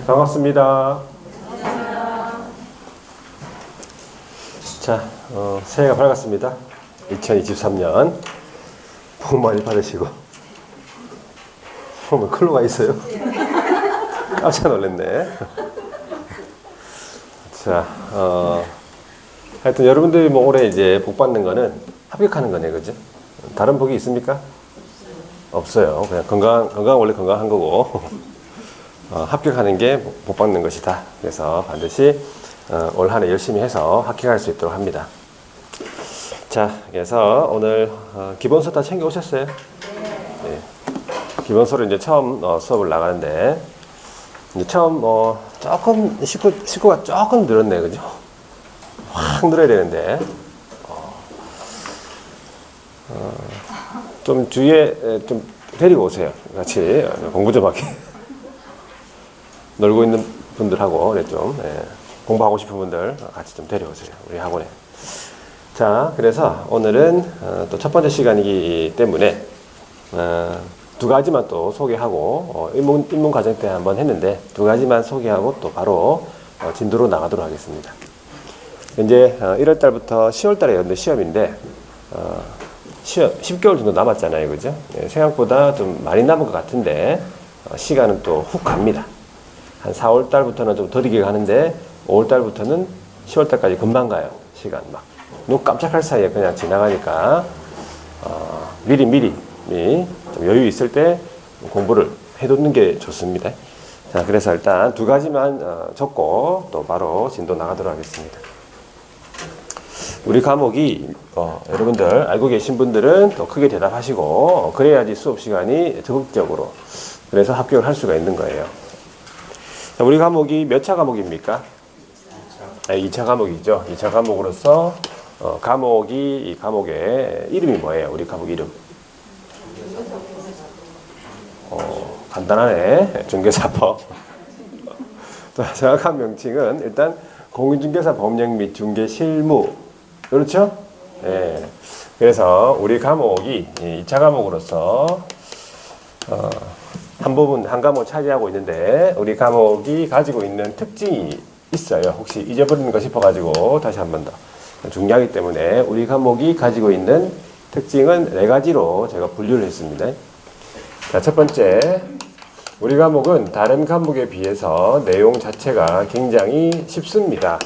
반갑습니다. 자, 새해가 밝았습니다. 2023년. 복 많이 받으시고. 뭐 클로 가 있어요? 깜짝 놀랐네. 자, 하여튼 여러분들이 뭐 올해 이제 복 받는 거는 합격하는 거네, 그죠? 다른 복이 있습니까? 없어요. 그냥 건강 원래 건강한 거고. 합격하는 게 복 받는 것이다. 그래서 반드시 올 한 해 열심히 해서 합격할 수 있도록 합니다. 자, 그래서 오늘 기본서 다 챙겨 오셨어요? 네. 기본서를 이제 처음 수업을 나가는데 이제 처음 조금 식구가 조금 늘었네, 그죠? 확 늘어야 되는데 좀 주위에 좀 데리고 오세요. 같이 공부 좀 하게. 놀고 있는 분들하고 좀 공부하고 싶은 분들 같이 좀 데려오세요. 우리 학원에. 자, 그래서 오늘은 또 첫 번째 시간이기 때문에 두 가지만 또 소개하고 입문 과정 때 한번 했는데 두 가지만 소개하고 또 바로 진도로 나가도록 하겠습니다. 이제 1월 달부터 10월 달에 연대 시험인데 10개월 정도 남았잖아요, 그죠? 생각보다 좀 많이 남은 것 같은데 시간은 또 훅 갑니다. 한 4월 달부터는 좀 더디게 가는데 5월 달부터는 10월 달까지 금방 가요. 시간 막 눈 깜짝할 사이에 그냥 지나가니까 미리 좀 여유 있을 때 공부를 해두는 게 좋습니다. 자, 그래서 일단 두 가지만 적고 또 바로 진도 나가도록 하겠습니다. 우리 과목이 여러분들 알고 계신 분들은 또 크게 대답하시고 그래야지 수업 시간이 적극적으로 그래서 합격을 할 수가 있는 거예요. 자, 우리 과목이 몇 차 과목입니까? 2차 과목이죠. 2차 과목으로서 이 과목의 이름이 뭐예요? 우리 과목 이름. 간단하네. 중개사법. 자, 정확한 명칭은 일단 공인중개사 법령 및 중개 실무. 그렇죠? 예. 그래서 우리 과목이 2차 과목으로서 한 과목 차지하고 있는데 우리 과목이 가지고 있는 특징이 있어요. 혹시 잊어버리는 거 싶어가지고 다시 한 번 더. 중요하기 때문에 우리 과목이 가지고 있는 특징은 4가지로 제가 분류를 했습니다. 자, 첫 번째, 우리 과목은 다른 과목에 비해서 내용 자체가 굉장히 쉽습니다.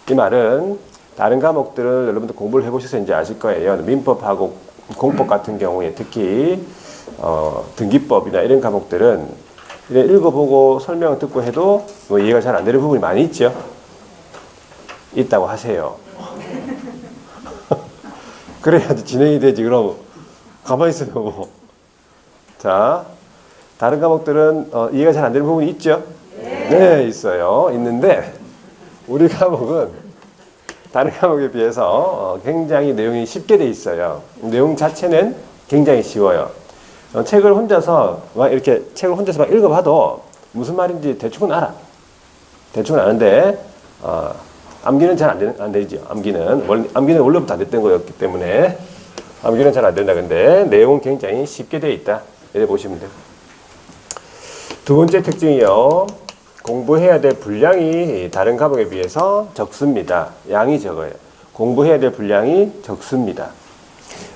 이 말은 다른 과목들을 여러분들 공부를 해보셔서 이제 아실 거예요. 민법하고 공법 같은 경우에 특히 등기법이나 이런 과목들은 읽어보고 설명 듣고 해도 뭐 이해가 잘 안 되는 부분이 많이 있죠. 있다고 하세요. 그래야지 진행이 되지. 그럼 가만히 있어요. 뭐. 자, 다른 과목들은 이해가 잘 안 되는 부분이 있죠. 네, 있어요. 있는데 우리 과목은 다른 과목에 비해서 굉장히 내용이 쉽게 돼 있어요. 내용 자체는 굉장히 쉬워요. 책을 혼자서 막 읽어봐도 무슨 말인지 대충은 알아. 대충은 아는데 암기는 잘 안 되죠. 암기는 원래부터 안 됐던 거였기 때문에 암기는 잘 안 된다. 근데 내용은 굉장히 쉽게 되어 있다. 이렇게 보시면 돼요. 두 번째 특징이요. 공부해야 될 분량이 다른 과목에 비해서 적습니다. 양이 적어요. 공부해야 될 분량이 적습니다.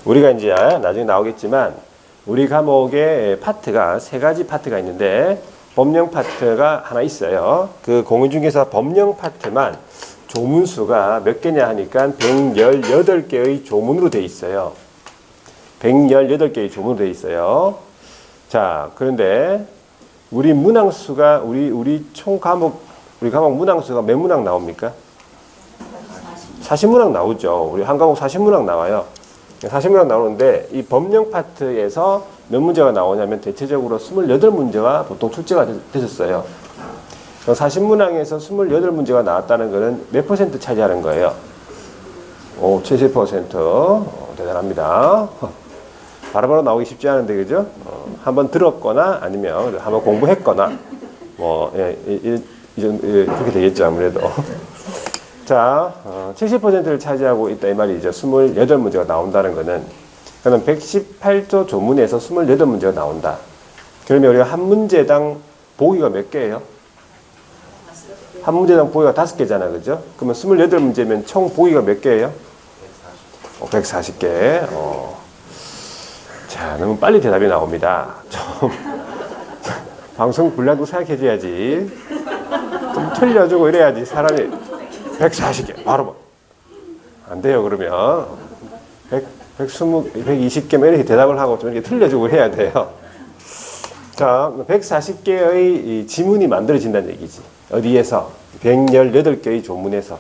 우리가 이제 나중에 나오겠지만 우리 과목의 파트가 3가지 파트가 있는데 법령 파트가 하나 있어요. 그 공인중개사 법령 파트만 조문수가 몇 개냐 하니까 118개의 조문으로 되어 있어요. 118개의 조문으로 되어 있어요. 자, 그런데 우리 문항수가 우리 총 과목 우리 과목 문항수가 몇 문항 나옵니까? 40문항 나오죠. 우리 한 과목 40문항 나와요. 40문항 나오는데 이 법령 파트에서 몇 문제가 나오냐면 대체적으로 28문제가 보통 출제가 되셨어요. 40문항에서 28문제가 나왔다는 것은 몇 퍼센트 차지하는 거예요? 70%. 대단합니다. 바로바로 나오기 쉽지 않은데, 그죠? 한번 들었거나 아니면 한번 공부했거나 그렇게 되겠죠, 아무래도. 자, 70%를 차지하고 있다 이 말이죠. 28문제가 나온다는 거는. 그러면 118조 조문에서 28문제가 나온다. 그러면 우리가 한 문제당 보기가 몇 개예요? 한 문제당 보기가 5개잖아. 그죠? 그러면 28문제면 총 보기가 몇 개예요? 140개. 자, 너무 빨리 대답이 나옵니다. 좀 방송 분량도 생각해줘야지. 좀 틀려주고 이래야지 사람이 140개 바로 뭐. 안 돼요. 그러면 120개면 이렇게 대답을 하고 좀 이렇게 틀려주고 해야 돼요. 자, 140개의 지문이 만들어진다는 얘기지. 어디에서? 118개의 조문에서.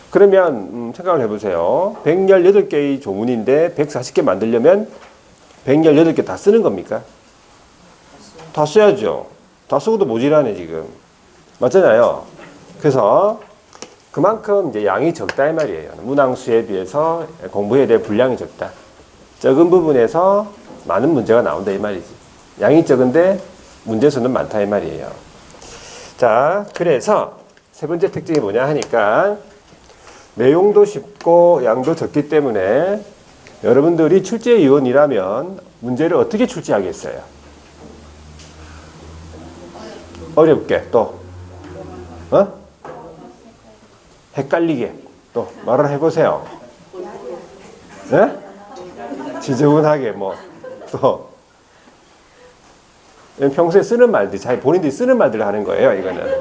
그러면 생각을 해보세요. 118개의 조문인데 140개 만들려면 118개 다 쓰는 겁니까? 다 써야죠. 다 쓰고도 모자라네 지금. 맞잖아요. 그래서 그만큼 이제 양이 적다 이 말이에요. 문항수에 비해서 공부해야 될 분량이 적다. 적은 부분에서 많은 문제가 나온다 이 말이지. 양이 적은데 문제수는 많다 이 말이에요. 자, 그래서 세 번째 특징이 뭐냐 하니까 내용도 쉽고 양도 적기 때문에 여러분들이 출제위원이라면 문제를 어떻게 출제하겠어요? 어렵게 또 헷갈리게 또 말을 해보세요. 네? 지저분하게 뭐 또 평소에 쓰는 말들, 자기 본인들이 쓰는 말들을 하는 거예요. 이거는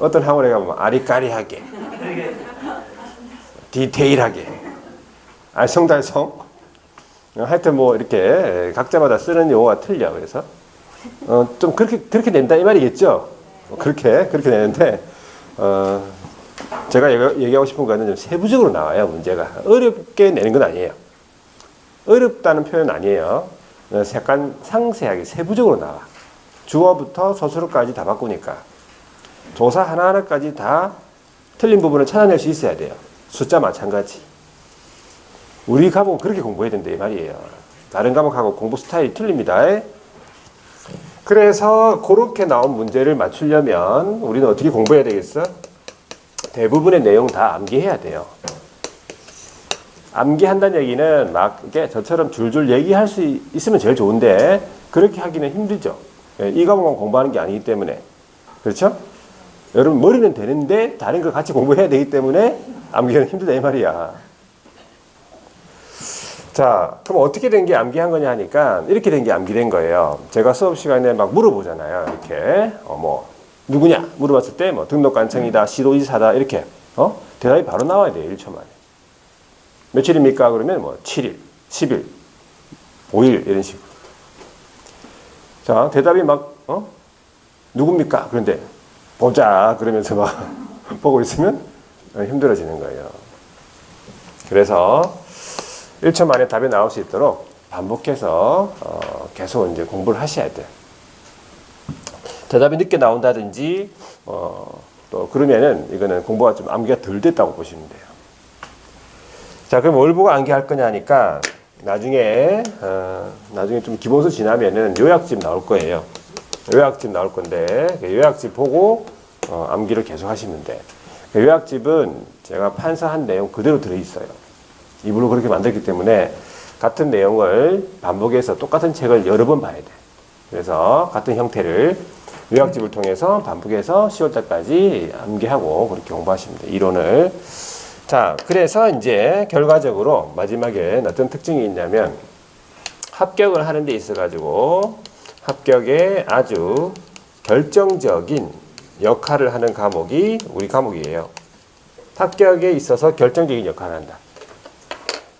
어떤 학원에 가면 아리까리하게, 디테일하게, 알쏭달쏭. 하여튼 뭐 이렇게 각자마다 쓰는 용어가 틀려. 그래서 좀 그렇게 낸다 이 말이겠죠. 그렇게 내는데 제가 얘기하고 싶은 거는 좀 세부적으로 나와요. 문제가 어렵게 내는 건 아니에요. 어렵다는 표현은 아니에요. 약간 상세하게 세부적으로 나와. 주어부터 서술어까지 다 바꾸니까 조사 하나하나까지 다 틀린 부분을 찾아낼 수 있어야 돼요. 숫자 마찬가지. 우리 과목은 그렇게 공부해야 된다 이 말이에요. 다른 과목하고 공부 스타일이 틀립니다. 그래서 그렇게 나온 문제를 맞추려면 우리는 어떻게 공부해야 되겠어? 대부분의 내용 다 암기해야 돼요. 암기한다는 얘기는 막 이렇게 저처럼 줄줄 얘기할 수 있으면 제일 좋은데 그렇게 하기는 힘들죠. 이 과목만 공부하는 게 아니기 때문에. 그렇죠? 여러분 머리는 되는데 다른 걸 같이 공부해야 되기 때문에 암기는 힘들다 이 말이야. 자, 그럼 어떻게 된 게 암기한 거냐 하니까 이렇게 된 게 암기된 거예요. 제가 수업 시간에 막 물어보잖아요. 이렇게 뭐 누구냐 물어봤을 때 뭐 등록관청이다, 시도지사다 이렇게 대답이 바로 나와야 돼요. 1초 만에. 며칠입니까? 그러면 뭐 7일, 10일, 5일 이런 식으로. 자, 대답이 막 누굽니까? 그런데 보자 그러면서 막 보고 있으면 힘들어지는 거예요. 그래서 1초 만에 답이 나올 수 있도록 반복해서 계속 이제 공부를 하셔야 돼요. 대답이 늦게 나온다든지 또 그러면은 이거는 공부가 좀 암기가 덜 됐다고 보시면 돼요. 자, 그럼 뭘 보고 암기할 거냐니까 나중에 좀 기본서 지나면은 요약집 나올 거예요. 요약집 나올 건데 요약집 보고 암기를 계속 하시면 돼. 요약집은 제가 판사한 내용 그대로 들어있어요. 입으로 그렇게 만들기 때문에 같은 내용을 반복해서 똑같은 책을 여러 번 봐야 돼. 그래서 같은 형태를 요약집을 통해서 반복해서 10월달까지 암기하고 그렇게 공부하시면 돼. 이론을. 자, 그래서 이제 결과적으로 마지막에 어떤 특징이 있냐면 합격을 하는 데 있어가지고 합격에 아주 결정적인 역할을 하는 과목이 우리 과목이에요. 합격에 있어서 결정적인 역할을 한다.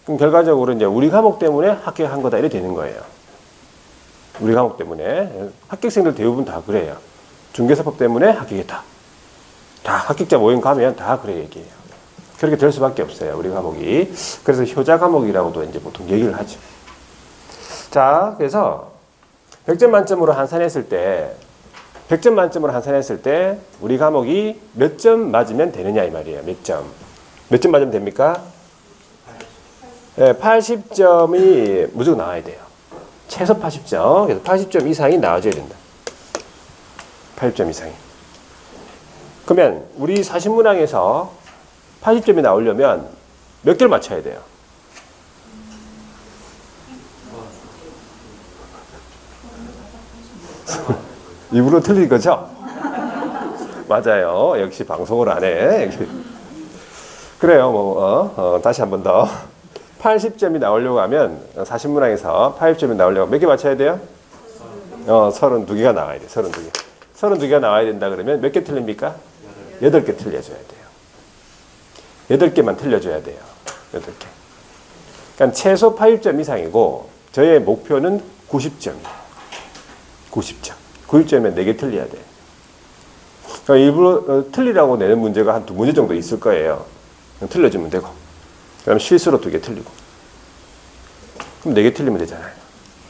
그럼 결과적으로 이제 우리 과목 때문에 합격한 거다 이렇게 되는 거예요. 우리 과목 때문에. 합격생들 대부분 다 그래요. 중개사법 때문에 합격했다. 다 합격자 모임 가면 다 그래 얘기해요. 그렇게 될 수밖에 없어요. 우리 과목이. 그래서 효자 과목이라고도 이제 보통 얘기를 하죠. 자, 그래서 100점 만점으로 환산했을 때 100점 만점으로 환산했을 때 우리 과목이 몇 점 맞으면 되느냐 이 말이에요. 몇 점. 몇 점 맞으면 됩니까? 네, 80점이 무조건 나와야 돼요. 최소 80점. 그래서 80점 이상이 나와줘야 된다. 80점 이상이. 그러면 우리 사신문항에서 80점이 나오려면 몇 개를 맞춰야 돼요? 입으로 틀린 거죠? 맞아요. 역시 방송을 안 해. 그래요. 뭐 다시 한 번 더. 80점이 나오려고 하면 40문항에서 80점이 나오려면 몇 개 맞춰야 돼요? 32개가 나와야 돼요. 32개. 32개가 나와야 된다 그러면 몇 개 틀립니까? 8개 틀려줘야 돼요. 8개만 틀려줘야 돼요. 8개. 그러니까 최소 80점 이상이고 저의 목표는 90점이에요. 90점. 90점이면 4개 틀려야 돼요. 그러니까 일부러 틀리라고 내는 문제가 한 2문제 정도 있을 거예요. 틀려주면 되고. 그럼 실수로 2개 틀리고. 그럼 4개 틀리면 되잖아요.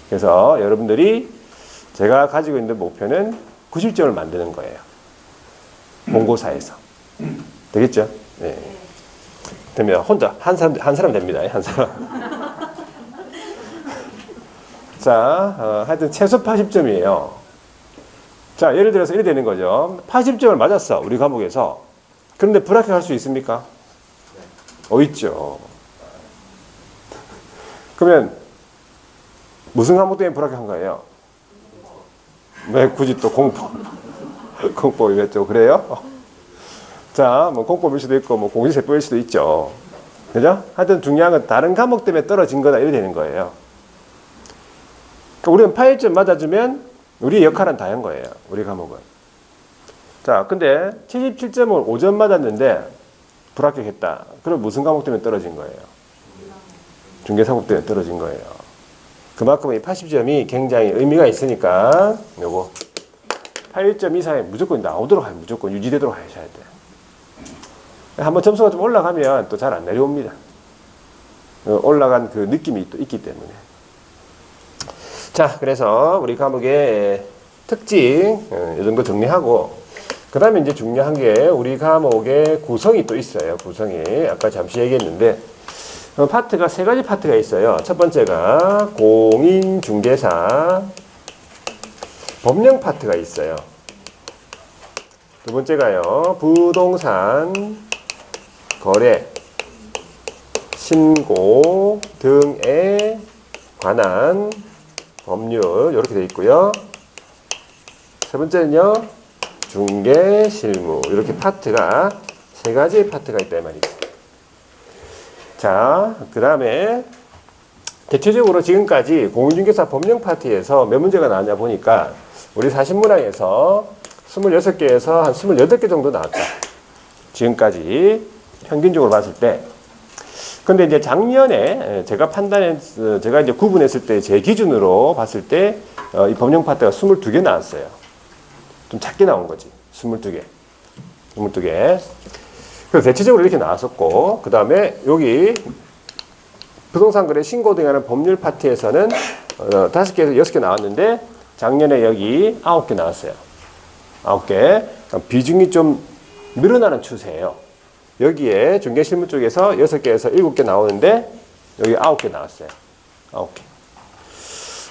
그래서 여러분들이 제가 가지고 있는 목표는 90점을 만드는 거예요. 본고사에서. 되겠죠? 네. 됩니다. 혼자 한 사람 됩니다. 한 사람. 자, 하여튼 최소 80점이에요. 자, 예를 들어서 이렇게 되는 거죠. 80점을 맞았어. 우리 과목에서. 그런데 불합격할 수 있습니까? 있죠. 그러면 무슨 과목 때문에 불합격한 거예요? 왜 굳이 또 공법이겠죠? 그래요? 자, 뭐 공법일 수도 있고 뭐 공시세법일 수도 있죠. 그죠? 하여튼 중요한 건 다른 과목 때문에 떨어진 거다 이렇게 되는 거예요. 그러니까 우리는 80점 맞아주면 우리의 역할은 다 한 거예요. 우리 과목은. 자, 근데 77점을 5점 맞았는데 불합격했다. 그럼 무슨 과목 때문에 떨어진 거예요? 중개사법 때문에 떨어진 거예요. 그만큼 이 80점이 굉장히 의미가 있으니까 요거 81점 이상에 무조건 나오도록 하면 무조건 유지되도록 하셔야 돼요. 한번 점수가 좀 올라가면 또 잘 안 내려옵니다. 올라간 그 느낌이 또 있기 때문에. 자, 그래서 우리 과목의 특징 이 정도 정리하고 그 다음에 이제 중요한 게 우리 과목의 구성이 또 있어요. 구성이 아까 잠시 얘기했는데 파트가 3가지 파트가 있어요. 첫 번째가 공인중개사 법령 파트가 있어요. 두 번째가요 부동산 거래 신고 등에 관한 법률 이렇게 되어 있고요. 세 번째는요 중개 실무 이렇게 파트가 3가지의 파트가 있다 이 말이죠. 자, 그 다음에 대체적으로 지금까지 공인중개사 법령 파트에서 몇 문제가 나왔냐 보니까 우리 40문항에서 26개에서 한 28개 정도 나왔다. 지금까지 평균적으로 봤을 때. 근데 이제 작년에 제가 제가 이제 구분했을 때 제 기준으로 봤을 때 이 법령 파트가 22개 나왔어요. 좀 작게 나온 거지. 22개. 22개. 그래서 대체적으로 이렇게 나왔었고, 그 다음에 여기 부동산 거래 신고 등하는 법률 파트에서는 5개에서 6개 나왔는데 작년에 여기 9개 나왔어요. 9개. 비중이 좀 늘어나는 추세예요. 여기에 중개실무 쪽에서 6개에서 7개 나오는데 여기 9개 나왔어요. 9개.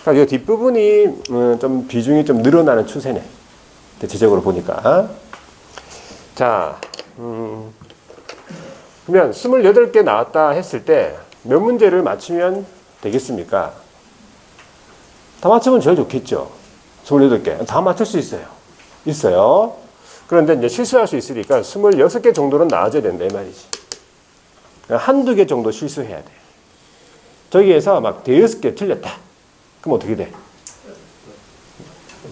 그러니까 이 뒷부분이 좀 비중이 좀 늘어나는 추세네. 대체적으로 보니까. 자, 그러면 28개 나왔다 했을 때 몇 문제를 맞추면 되겠습니까? 다 맞추면 제일 좋겠죠. 28개. 다 맞출 수 있어요. 있어요. 그런데 이제 실수할 수 있으니까 26개 정도는 나와줘야 된다 이 말이지. 한두 개 정도 실수해야 돼. 저기에서 막 6개 틀렸다. 그럼 어떻게 돼?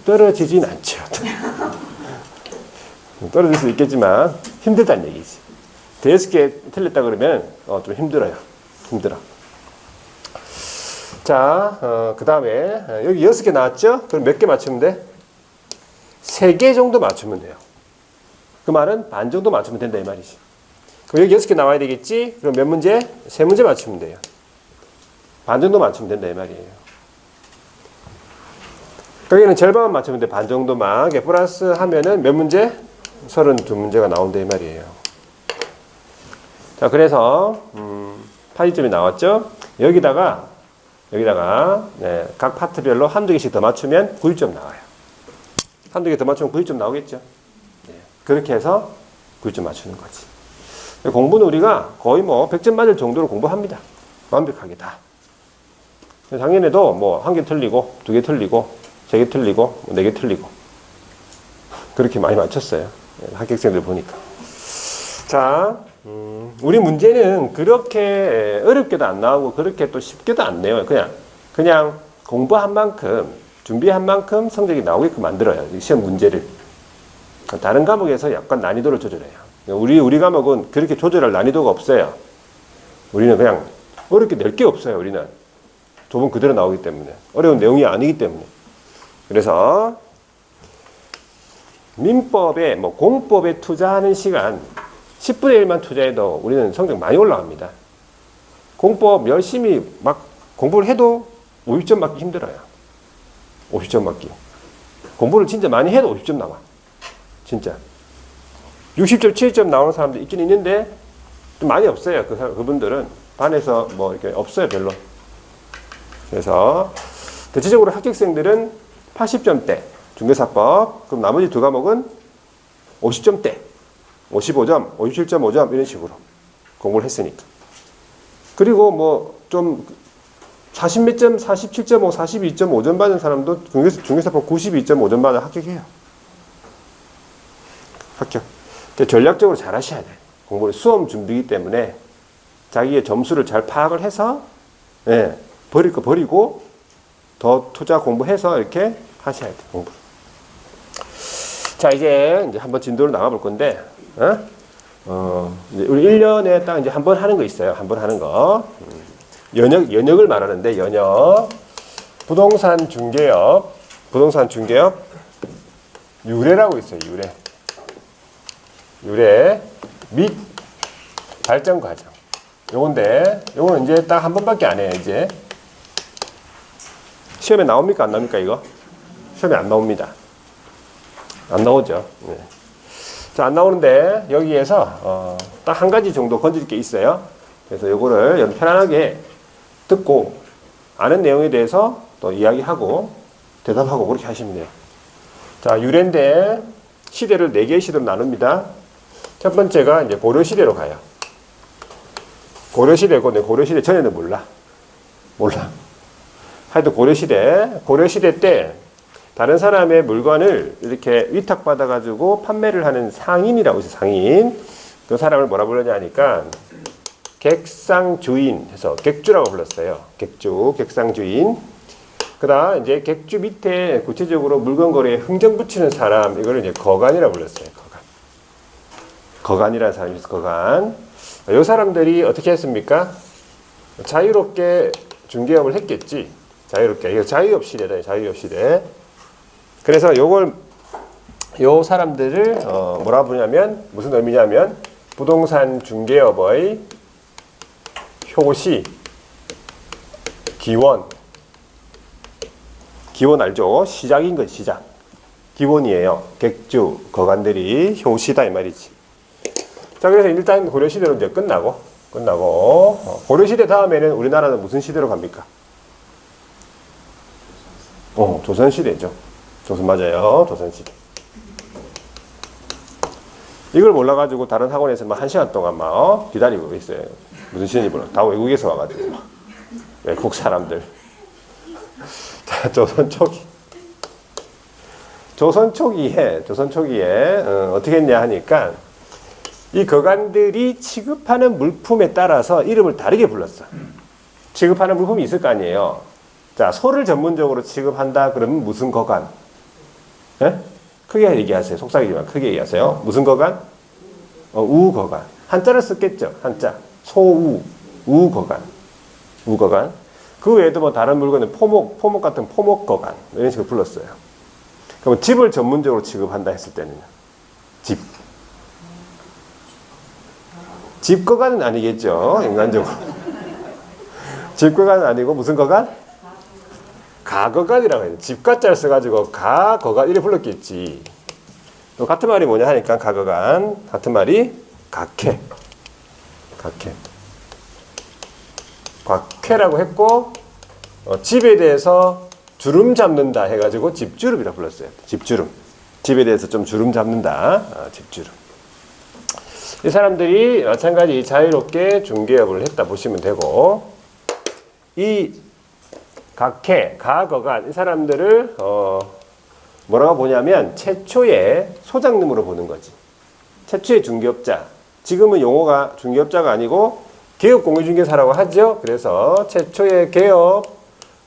떨어지진 않죠. 떨어질 수 있겠지만 힘들다는 얘기지. 6개 틀렸다 그러면 좀 힘들어요. 힘들어. 자, 그 다음에 여기 6개 나왔죠? 그럼 몇 개 맞추면 돼? 3개 정도 맞추면 돼요. 그 말은 반 정도 맞추면 된다 이 말이지. 그럼 여기 6개 나와야 되겠지? 그럼 몇 문제? 3문제 맞추면 돼요. 반 정도 맞추면 된다 이 말이에요. 여기는 절반만 맞추면 돼. 반 정도만. 플러스 하면은 몇 문제? 32문제가 나온다 이 말이에요. 자, 그래서 80점이 나왔죠? 여기다가 네, 각 파트별로 한두 개씩 더 맞추면 9점 나와요. 한두 개 더 맞추면 9점 나오겠죠? 네, 그렇게 해서 9점 맞추는 거지. 공부는 우리가 거의 뭐 100점 맞을 정도로 공부합니다. 완벽하게 다. 작년에도 뭐 1개 틀리고 2개 틀리고 3개 틀리고 4개 틀리고 그렇게 많이 맞췄어요. 합격생들 보니까. 자, 우리 문제는 그렇게 어렵게도 안 나오고 그렇게 또 쉽게도 안 내요. 그냥 공부한 만큼, 준비한 만큼 성적이 나오게끔 만들어요. 시험 문제를. 다른 과목에서 약간 난이도를 조절해요. 우리 과목은 그렇게 조절할 난이도가 없어요. 우리는 그냥 어렵게 낼 게 없어요. 우리는 조금 그대로 나오기 때문에, 어려운 내용이 아니기 때문에. 그래서 민법에 공법에 투자하는 시간 10분의 1만 투자해도 우리는 성적 많이 올라갑니다. 공법 열심히 막 공부를 해도 50점 맞기 힘들어요. 50점 맞기. 공부를 진짜 많이 해도 50점 나와. 진짜. 60점, 70점 나오는 사람도 있긴 있는데 좀 많이 없어요. 그분들은 반에서 뭐 이렇게 없어요, 별로. 그래서 대체적으로 합격생들은 80점대 중개사법, 그럼 나머지 두 과목은 50점대, 55점, 57.5점 이런 식으로 공부를 했으니까. 그리고 뭐 좀 40 몇 점, 47.5, 42.5점 받은 사람도 중개사법 92.5점 받아 합격해요. 합격. 전략적으로 잘 하셔야 돼. 공부를 수험 준비이기 때문에 자기의 점수를 잘 파악을 해서 버릴 거 버리고 더 투자 공부해서 이렇게 하셔야 돼. 공부. 자, 이제 한번 진도를 나가 볼 건데, 이제 우리 1년에 딱 이제 한 번 하는 거 있어요. 한 번 하는 거. 연역을 말하는데, 연역. 부동산 중개업 유래라고 있어요. 유래 및 발전 과정. 요건데, 요거는 이제 딱 한 번밖에 안 해요, 이제. 시험에 나옵니까? 안 나옵니까, 이거? 시험에 안 나옵니다. 안 나오죠. 네. 자, 안 나오는데, 여기에서, 딱 한 가지 정도 건질 게 있어요. 그래서 요거를 여러분 편안하게 듣고, 아는 내용에 대해서 또 이야기하고, 대답하고, 그렇게 하시면 돼요. 자, 유래인데, 시대를 4개의 시대로 나눕니다. 첫 번째가 이제 고려시대로 가요. 고려시대고, 내 고려시대 전에는 몰라. 하여튼 고려시대 때 다른 사람의 물건을 이렇게 위탁받아가지고 판매를 하는 상인이라고 있어요. 상인. 그 사람을 뭐라 부르냐 하니까 객상주인 해서 객주라고 불렀어요. 객상주인. 그다음 이제 객주 밑에 구체적으로 물건 거래에 흥정 붙이는 사람, 이거를 이제 거간이라고 불렀어요. 거간이라는 사람이 있어요. 거간. 이 사람들이 어떻게 했습니까? 자유롭게 중개업을 했겠지. 자유롭게. 이거 자유업 시대다. 자유업 시대. 그래서 요 사람들을 뭐라 부르냐면, 무슨 의미냐면 부동산 중개업의 효시, 기원 알죠? 시작인 거지, 시작. 기원이에요. 객주, 거간들이 효시다 이 말이지. 자, 그래서 일단 고려시대로 이제 끝나고 고려시대 다음에는 우리나라는 무슨 시대로 갑니까? 조선시대죠. 조선 맞아요. 조선시대. 이걸 몰라가지고 다른 학원에서 막 1시간 동안 막 기다리고 있어요. 무슨 시대인지 몰라. 다 외국에서 와가지고. 외국 사람들. 자, 조선 초기에 어떻게 했냐 하니까 이 거간들이 취급하는 물품에 따라서 이름을 다르게 불렀어. 취급하는 물품이 있을 거 아니에요. 자, 소를 전문적으로 취급한다 그러면 무슨 거간? 예? 크게 얘기하세요. 속삭이지만 크게 얘기하세요. 무슨 거간? 우거간. 한자를 썼겠죠. 한자. 소우. 우거간. 그 외에도 뭐 다른 물건은 포목 같은 포목거간. 이런 식으로 불렀어요. 그럼 집을 전문적으로 취급한다 했을 때는 집거간은 아니겠죠. 인간적으로. 집거간은 아니고 무슨 거간? 가거간이라고 해요. 집가자를 써가지고 가거간 이래 불렀겠지. 또 같은 말이 뭐냐 하니까 가거간. 같은 말이 곽회라고 했고, 집에 대해서 주름 잡는다 해가지고 집주름이라고 불렀어요. 집주름. 집에 대해서 좀 주름 잡는다. 집주름. 이 사람들이 마찬가지 자유롭게 중개업을 했다 보시면 되고, 이 각해, 가거간 이 사람들을 뭐라고 보냐면 최초의 소장님으로 보는 거지. 최초의 중개업자. 지금은 용어가 중개업자가 아니고 개업 공인중개사라고 하죠. 그래서 최초의 개업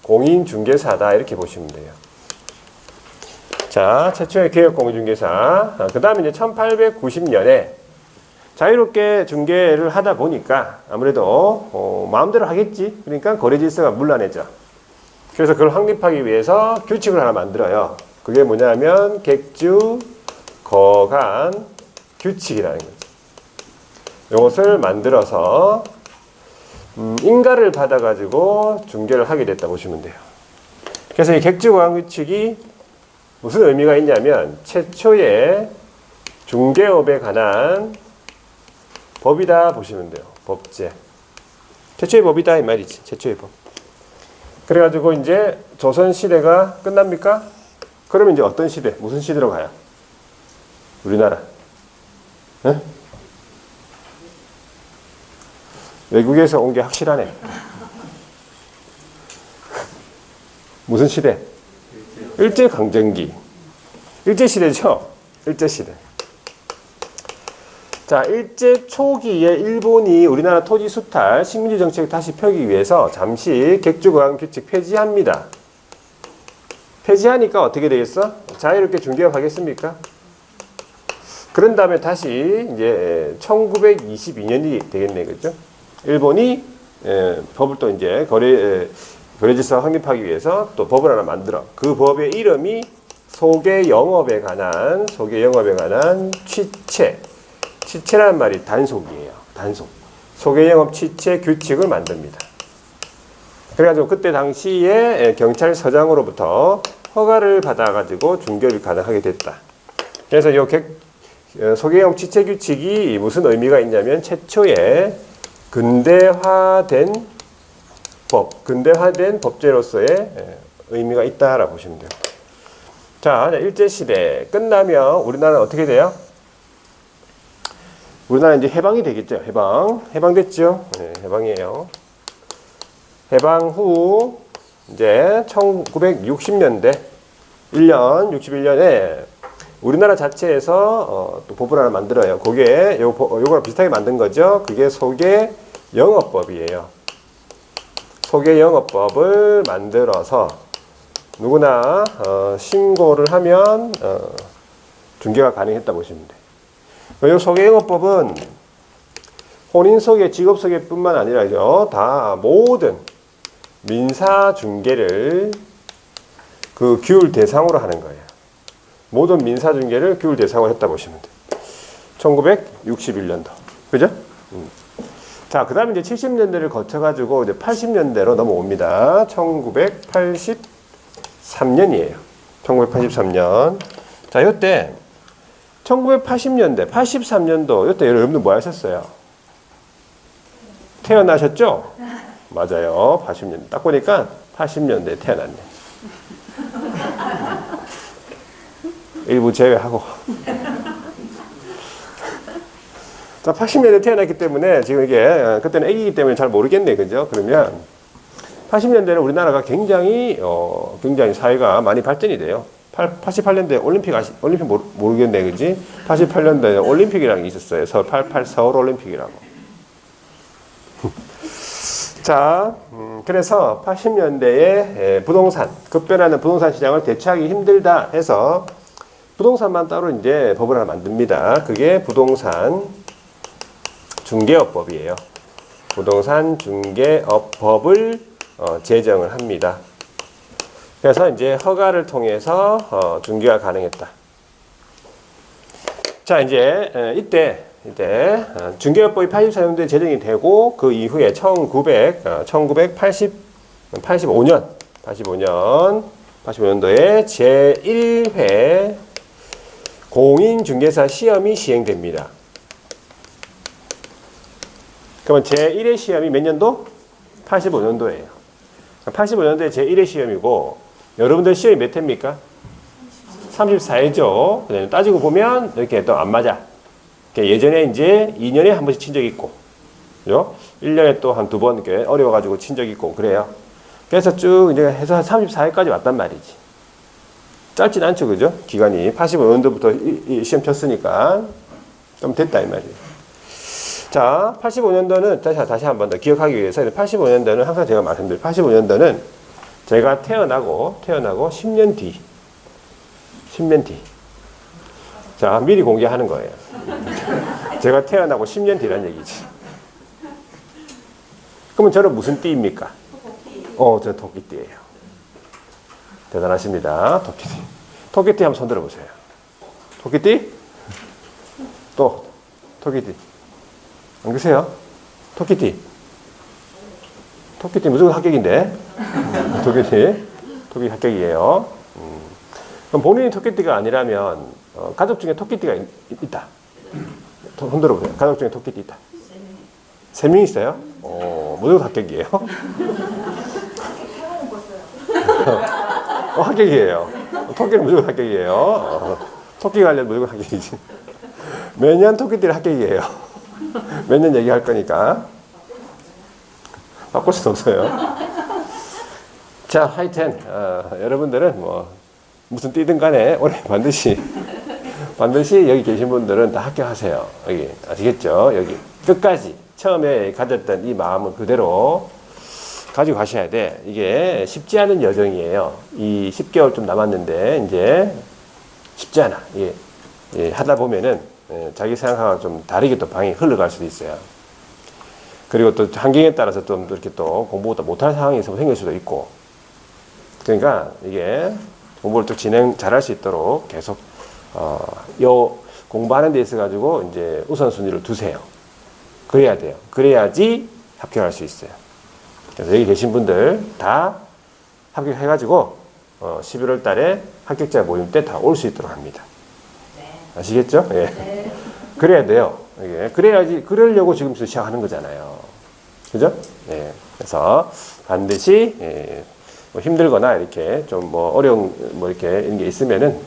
공인중개사다 이렇게 보시면 돼요. 자, 최초의 개업 공인중개사. 그 다음에 이제 1890년에 자유롭게 중개를 하다 보니까 아무래도 마음대로 하겠지. 그러니까 거래 질서가 문란해져. 그래서 그걸 확립하기 위해서 규칙을 하나 만들어요. 그게 뭐냐면 객주 거간 규칙이라는 거죠. 이것을 만들어서 인가를 받아가지고 중개를 하게 됐다 보시면 돼요. 그래서 이 객주 거간 규칙이 무슨 의미가 있냐면 최초의 중개업에 관한 법이다 보시면 돼요. 법제. 최초의 법이다 이 말이지. 최초의 법. 그래가지고 이제 조선 시대가 끝납니까? 그러면 이제 어떤 시대? 무슨 시대로 가요? 우리나라. 네? 외국에서 온 게 확실하네. 무슨 시대? 일제강점기. 일제시대죠? 일제시대. 자, 일제 초기에 일본이 우리나라 토지 수탈, 식민지 정책을 다시 펴기 위해서 잠시 객주거간 규칙 폐지합니다. 폐지하니까 어떻게 되겠어? 자유롭게 중개업 하겠습니까? 그런 다음에 다시 이제 1922년이 되겠네, 그죠? 일본이 법을 또 이제 거래 질서 확립하기 위해서 또 법을 하나 만들어. 그 법의 이름이 소개 영업에 관한 취체라는 말이 단속이에요. 단속. 소개 영업 취체 규칙을 만듭니다. 그래가지고 그때 당시에 경찰서장으로부터 허가를 받아가지고 중개를 가능하게 됐다. 그래서 이 소개 영업 취체 규칙이 무슨 의미가 있냐면 최초의 근대화된 법제로서의 의미가 있다라고 보시면 돼요. 자, 일제시대 끝나면 우리나라는 어떻게 돼요? 우리나라 이제 해방이 되겠죠. 해방됐죠. 네, 해방이에요. 해방 후 이제 1960년대 61년에 우리나라 자체에서 또 법을 하나 만들어요. 그게 요거랑 비슷하게 만든 거죠. 그게 소개 영업법이에요. 소개 영업법을 만들어서 누구나 신고를 하면 중개가 가능했다 보시면 돼요. 이 소개영업법은 혼인소개, 직업소개뿐만 아니라죠. 다 모든 민사중개를 그 규율 대상으로 하는 거예요. 모든 민사중개를 규율 대상으로 했다 보시면 돼요. 1961년도. 그죠? 자, 그 다음에 이제 70년대를 거쳐가지고 이제 80년대로 넘어옵니다. 1983년이에요. 1983년. 자, 이때 1980년대, 83년도, 이때 여러분들 뭐 하셨어요? 태어나셨죠? 맞아요. 80년대. 딱 보니까 80년대에 태어났네. 일부 제외하고. 자, 80년대에 태어났기 때문에 지금 이게, 그때는 애기이기 때문에 잘 모르겠네. 그죠? 그러면 80년대는 우리나라가 굉장히 사회가 많이 발전이 돼요. 88년도에 올림픽 모르겠네, 그지? 88년도에 올림픽이라는 게 있었어요. 서울 올림픽이라고. 자, 그래서 80년대에 급변하는 부동산 시장을 대체하기 힘들다 해서 부동산만 따로 이제 법을 하나 만듭니다. 그게 부동산 중개업법이에요. 부동산 중개업법을 제정을 합니다. 그래서 이제 허가를 통해서 중개가 가능했다. 자, 이제 이때 중개업법이 84년도에 제정이 되고 그 이후에 1985년도에 제1회 공인중개사 시험이 시행됩니다. 그러면 제1회 시험이 몇 년도? 85년도예요. 85년도에 제1회 시험이고 여러분들 시험이 몇 회입니까? 34회죠. 따지고 보면 이렇게 또 안 맞아. 예전에 이제 2년에 한 번씩 친 적이 있고, 그죠? 1년에 또 한 두 번 이렇게 어려워가지고 친 적이 있고, 그래요. 그래서 쭉 이제 해서 한 34회까지 왔단 말이지. 짧진 않죠, 그죠? 기간이. 85년도부터 시험 쳤으니까. 좀 됐다 이 말이에요. 자, 85년도는 다시 한 번 더 기억하기 위해서 85년도는 항상 제가 말씀드린 85년도는 제가 태어나고 10년 뒤. 자, 미리 공개하는 거예요. 제가 태어나고 10년 뒤란 얘기지. 그러면 저는 무슨 띠입니까? 저 토끼띠예요. 대단하십니다. 토끼띠. 토끼띠 한번 손 들어보세요. 토끼띠? 또 토끼띠. 안 계세요? 토끼띠. 토끼띠 무조건 합격인데. 토끼 합격이에요. 그럼 본인이 토끼띠가 아니라면 가족 중에 토끼띠가 있다. 손 들어보세요. 가족 중에 토끼띠 있다. 3명 있어요? 무조건 합격이에요. 합격이에요. 토끼는 무조건 합격이에요. 토끼 관련 무조건 합격이지. 매년 토끼띠를 합격이에요. 매년 얘기할 거니까. 바꿀 수는 없어요. 자, 하여튼 여러분들은 뭐 무슨 띠든 간에 올해 반드시 여기 계신 분들은 다 합격하세요. 여기 아시겠죠? 여기 끝까지 처음에 가졌던 이 마음은 그대로 가지고 가셔야 돼. 이게 쉽지 않은 여정이에요. 이 10개월 좀 남았는데 이제 쉽지 않아. 하다 보면은 자기 생각하고 좀 다르게 또 방이 흘러갈 수도 있어요. 그리고 또 환경에 따라서 좀 이렇게 또 공부도 못할 상황이 생길 수도 있고. 그러니까 이게 공부를 또 잘할 수 있도록 계속 요 공부하는 데 있어 가지고 이제 우선순위를 두세요. 그래야 돼요. 그래야지 합격할 수 있어요. 그래서 여기 계신 분들 다 합격해 가지고 11월 달에 합격자 모임 때 다 올 수 있도록 합니다. 아시겠죠? 예. 네. 그래야 돼요. 이게 그래야지, 그러려고 지금부터 시작하는 거잖아요. 그죠? 예. 그래서 반드시 뭐 힘들거나 이렇게 좀 뭐 어려운 뭐 이렇게 이런 게 있으면은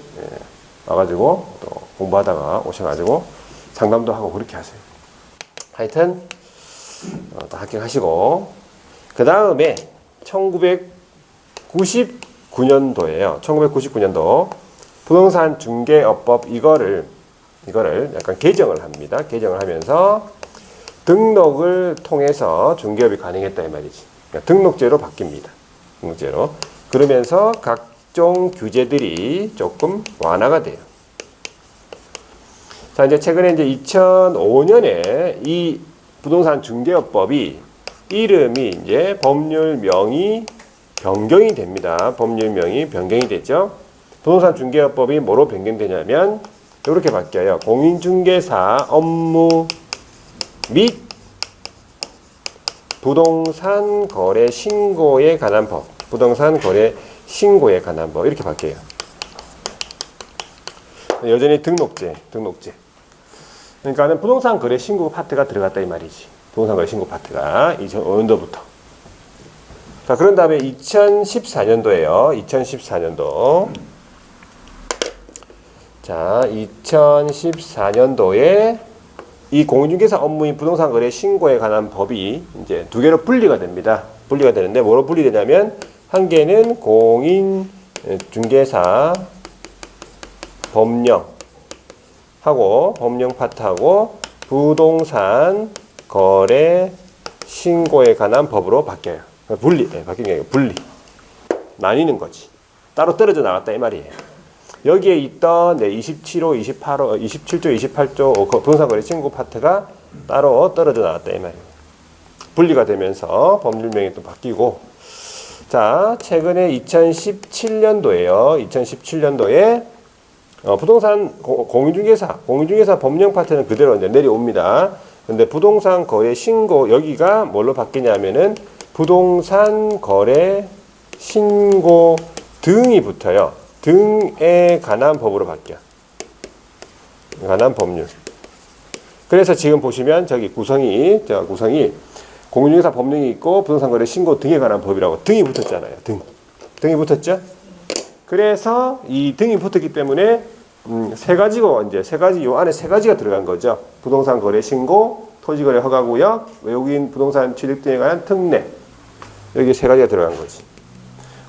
와가지고 또 공부하다가 오셔가지고 상담도 하고 그렇게 하세요. 하여튼 또 합격하시고 그 다음에 1999년도예요. 1999년도 부동산 중개업법 이거를 약간 개정을 합니다. 개정을 하면서 등록을 통해서 중개업이 가능했다 이 말이지. 그러니까 등록제로 바뀝니다. 등록제로. 그러면서 각종 규제들이 조금 완화가 돼요. 자, 이제 최근에 이제 2005년에 이 부동산 중개업법이 이름이 이제 법률명이 변경이 됩니다. 법률명이 변경이 되죠. 부동산 중개업법이 뭐로 변경되냐면 이렇게 바뀌어요. 공인중개사 업무 및 부동산 거래 신고에 관한 법. 부동산 거래 신고에 관한 법. 이렇게 바뀌어요. 여전히 등록제. 그러니까는 부동산 거래 신고 파트가 들어갔다 이 말이지. 부동산 거래 신고 파트가 2005년도부터. 자, 그런 다음에 2014년도에요. 2014년도. 자, 2014년도에 이 공인중개사 업무인 부동산 거래 신고에 관한 법이 이제 두 개로 분리가 됩니다. 분리가 되는데 뭐로 분리되냐면 한 개는 공인중개사 법령 파트하고 부동산 거래 신고에 관한 법으로 바뀌어요. 바뀐 게 아니고 분리. 나뉘는 거지. 따로 떨어져 나갔다 이 말이에요. 여기에 있던 27호, 28호, 27조, 28조 부동산 거래 신고 파트가 따로 떨어져 나왔다 이 말이에요. 분리가 되면서 법률명이 또 바뀌고, 자, 최근에 2017년도에요. 2017년도에 부동산 공인중개사 법령 파트는 그대로 이제 내려옵니다. 근데 부동산 거래 신고 여기가 뭘로 바뀌냐면은 부동산 거래 신고 등이 붙어요. 등에 관한 법으로 바뀌어. 관한 법률. 그래서 지금 보시면 저기 구성이 공인중개사 법령이 있고 부동산 거래 신고 등에 관한 법이라고 등이 붙었잖아요. 등이 붙었죠? 그래서 이 등이 붙었기 때문에 세 가지고 이제 요 안에 세 가지가 들어간 거죠. 부동산 거래 신고, 토지 거래 허가 구역, 외국인 부동산 취득 등에 관한 특례. 여기 세 가지가 들어간 거지.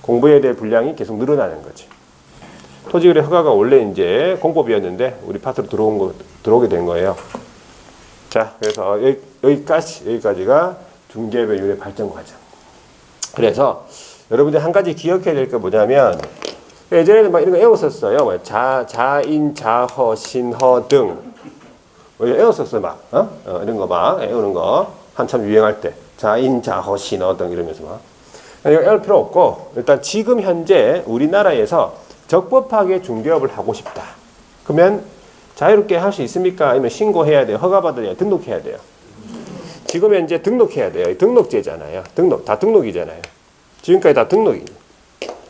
공부해야 될 분량이 계속 늘어나는 거지. 토지거래 허가가 원래 이제 공법이었는데 우리 파트로 들어오게 된 거예요. 자, 그래서 여기까지가 중개업의 윤회 발전 과정. 그래서 여러분들 한 가지 기억해야 될 게 뭐냐면 예전에는 막 이런 거 외웠었어요. 뭐 자인, 자허, 신허 등 외웠었어요. 막 이런 거 막 외우는 거 한참 유행할 때 자인, 자허, 신허 등 이러면서 막 이거 외울 필요 없고 일단 지금 현재 우리나라에서 적법하게 중개업을 하고 싶다. 그러면 자유롭게 할 수 있습니까? 아니면 신고해야 돼요? 허가받아야 등록해야 돼요? 지금 현재 등록해야 돼요. 등록제잖아요. 다 등록이잖아요. 지금까지 다 등록이에요.